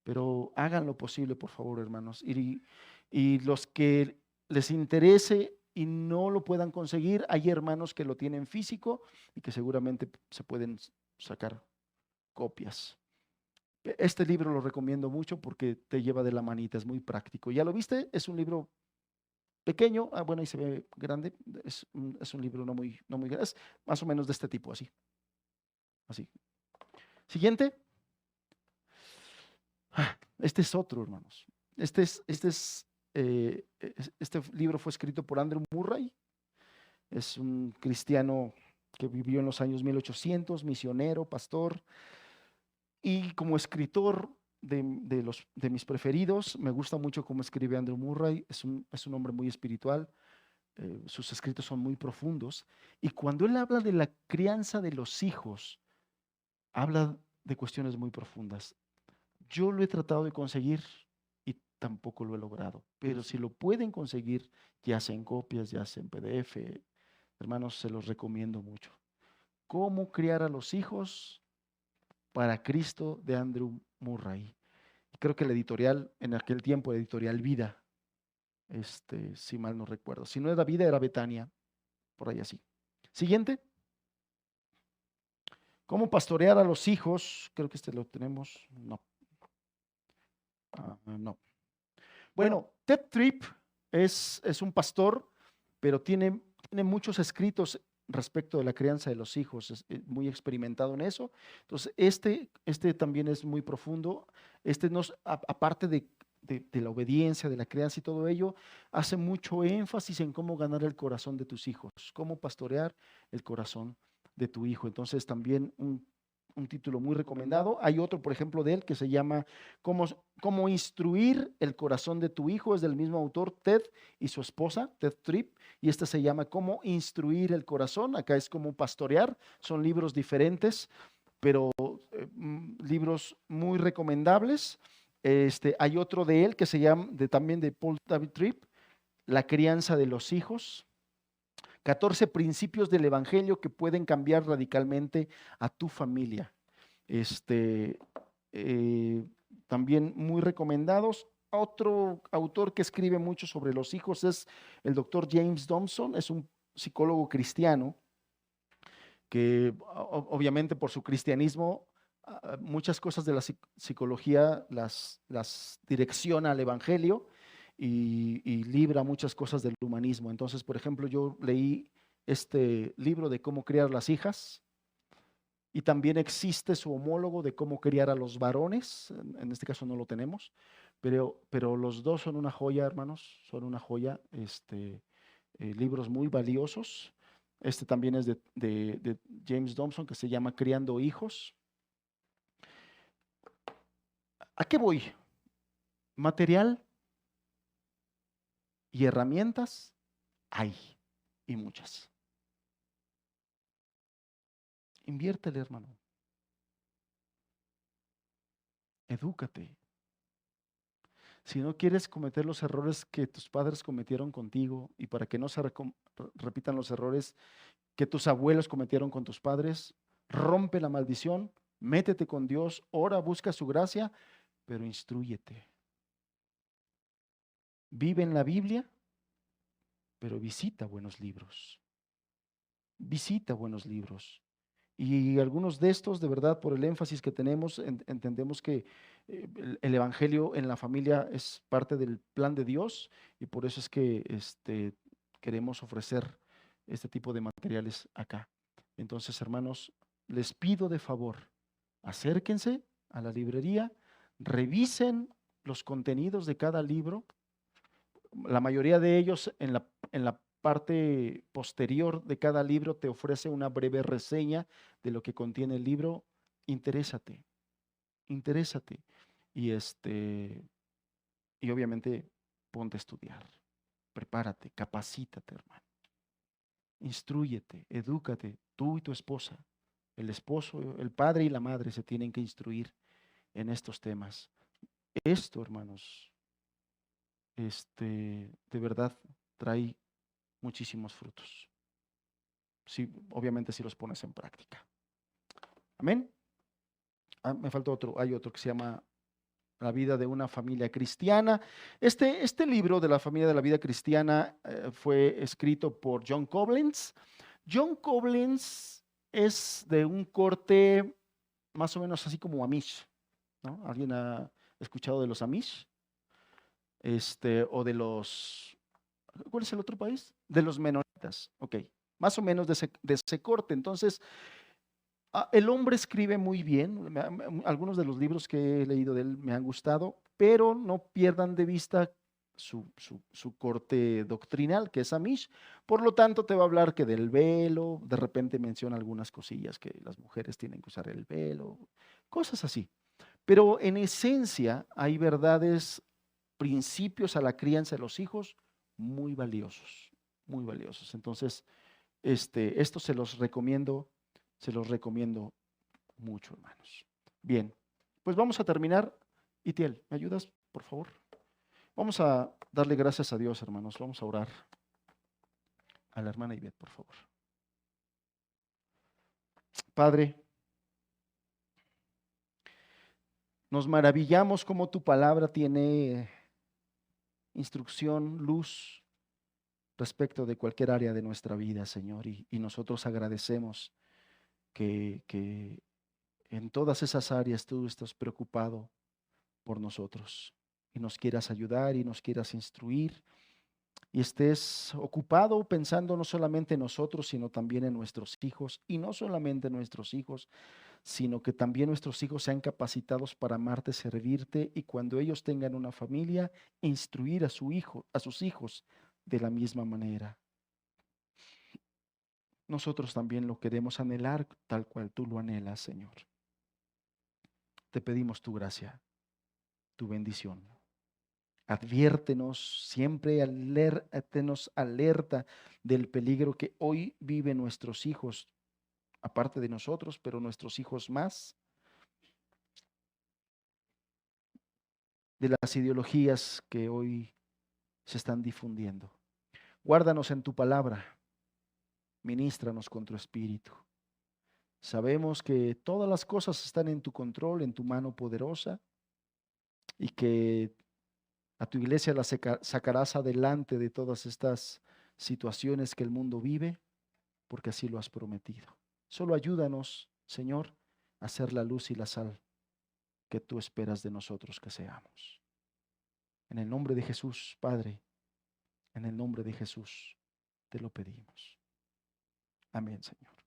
Pero hagan lo posible, por favor, hermanos. Y los que les interese y no lo puedan conseguir, hay hermanos que lo tienen físico y que seguramente se pueden sacar copias. Este libro lo recomiendo mucho porque te lleva de la manita, es muy práctico. ¿Ya lo viste? Es un libro pequeño, bueno, ahí se ve grande, es un libro no muy grande, es más o menos de este tipo, así. Siguiente. Este es otro, hermanos. Este libro fue escrito por Andrew Murray. Es un cristiano que vivió en los años 1800, misionero, pastor. Y como escritor de mis preferidos, me gusta mucho cómo escribe Andrew Murray. Es un hombre muy espiritual. Sus escritos son muy profundos. Y cuando él habla de la crianza de los hijos, habla de cuestiones muy profundas. Yo lo he tratado de conseguir y tampoco lo he logrado, pero si lo pueden conseguir, ya sea en copias, ya sea en PDF, hermanos, se los recomiendo mucho. ¿Cómo criar a los hijos para Cristo, de Andrew Murray? Creo que la editorial, en aquel tiempo, la editorial Vida, si mal no recuerdo. Si no era Vida, era Betania, por ahí así. Siguiente. ¿Cómo pastorear a los hijos? Creo que este lo tenemos. No. No. Bueno, Ted Tripp es un pastor, pero tiene muchos escritos respecto de la crianza de los hijos, es muy experimentado en eso. Entonces, este también es muy profundo. Aparte de la obediencia, de la crianza y todo ello, hace mucho énfasis en cómo ganar el corazón de tus hijos, cómo pastorear el corazón de tu hijo. Entonces, también un título muy recomendado. Hay otro, por ejemplo, de él que se llama Cómo instruir el corazón de tu hijo. Es del mismo autor, Ted y su esposa, Ted Tripp, y este se llama Cómo instruir el corazón. Acá es como pastorear. Son libros diferentes, pero libros muy recomendables. Hay otro de él que se llama, también de Paul David Tripp, La crianza de los hijos. 14 principios del Evangelio que pueden cambiar radicalmente a tu familia. Eh, También muy recomendados. Otro autor que escribe mucho sobre los hijos es el doctor James Dobson, es un psicólogo cristiano que obviamente por su cristianismo muchas cosas de la psicología las direcciona al Evangelio y libra muchas cosas del humanismo. Entonces, por ejemplo, yo leí este libro de cómo criar las hijas y también existe su homólogo de cómo criar a los varones. En este caso no lo tenemos, pero los dos son una joya, hermanos, son una joya, libros muy valiosos. Este también es de James Dobson, que se llama Criando Hijos. ¿A qué voy? Material y herramientas hay, y muchas. Inviértele, hermano. Edúcate. Si no quieres cometer los errores que tus padres cometieron contigo y para que no se repitan los errores que tus abuelos cometieron con tus padres, rompe la maldición, métete con Dios, ora, busca su gracia, pero instrúyete. Vive en la Biblia, pero visita buenos libros. Visita buenos libros. Y algunos de estos, de verdad, por el énfasis que tenemos, entendemos que el Evangelio en la familia es parte del plan de Dios y por eso es que queremos ofrecer este tipo de materiales acá. Entonces, hermanos, les pido de favor, acérquense a la librería, revisen los contenidos de cada libro. La mayoría de ellos en la parte posterior de cada libro te ofrece una breve reseña de lo que contiene el libro. Interésate, interésate. Y y obviamente ponte a estudiar, prepárate, capacítate, hermano. Instrúyete, edúcate, tú y tu esposa. El esposo, el padre y la madre se tienen que instruir en estos temas. Esto, hermanos, de verdad trae muchísimos frutos. Sí, obviamente si los pones en práctica. Amén. Me falta otro, hay otro que se llama La vida de una familia cristiana. Este libro de la familia de la vida cristiana fue escrito por John Koblenz. John Koblenz es de un corte más o menos así como Amish, ¿no? ¿Alguien ha escuchado de los Amish? O de los, ¿cuál es el otro país? De los menonitas, ok, más o menos de ese corte. Entonces, el hombre escribe muy bien, algunos de los libros que he leído de él me han gustado, pero no pierdan de vista su corte doctrinal, que es Amish. Por lo tanto, te va a hablar que del velo, de repente menciona algunas cosillas que las mujeres tienen que usar el velo, cosas así. Pero en esencia hay verdades, principios a la crianza de los hijos muy valiosos, muy valiosos. Entonces, esto se los recomiendo mucho, hermanos. Bien, pues vamos a terminar. Itiel, ¿me ayudas, por favor? Vamos a darle gracias a Dios, hermanos. Vamos a orar a la hermana Ivette, por favor. Padre, nos maravillamos cómo tu palabra tiene instrucción, luz respecto de cualquier área de nuestra vida, Señor, y nosotros agradecemos que en todas esas áreas tú estás preocupado por nosotros y nos quieras ayudar y nos quieras instruir y estés ocupado pensando no solamente en nosotros, sino también en nuestros hijos, y no solamente en nuestros hijos, sino que también nuestros hijos sean capacitados para amarte, servirte, y cuando ellos tengan una familia, instruir a su hijo, a sus hijos de la misma manera. Nosotros también lo queremos anhelar tal cual tú lo anhelas, Señor. Te pedimos tu gracia, tu bendición. Adviértenos, siempre alértenos alerta del peligro que hoy viven nuestros hijos, aparte de nosotros, pero nuestros hijos más, de las ideologías que hoy se están difundiendo. Guárdanos en tu palabra, ministranos con tu espíritu. Sabemos que todas las cosas están en tu control, en tu mano poderosa, y que a tu iglesia la sacarás adelante de todas estas situaciones que el mundo vive, porque así lo has prometido. Solo ayúdanos, Señor, a ser la luz y la sal que tú esperas de nosotros que seamos. En el nombre de Jesús, Padre, en el nombre de Jesús, te lo pedimos. Amén, Señor.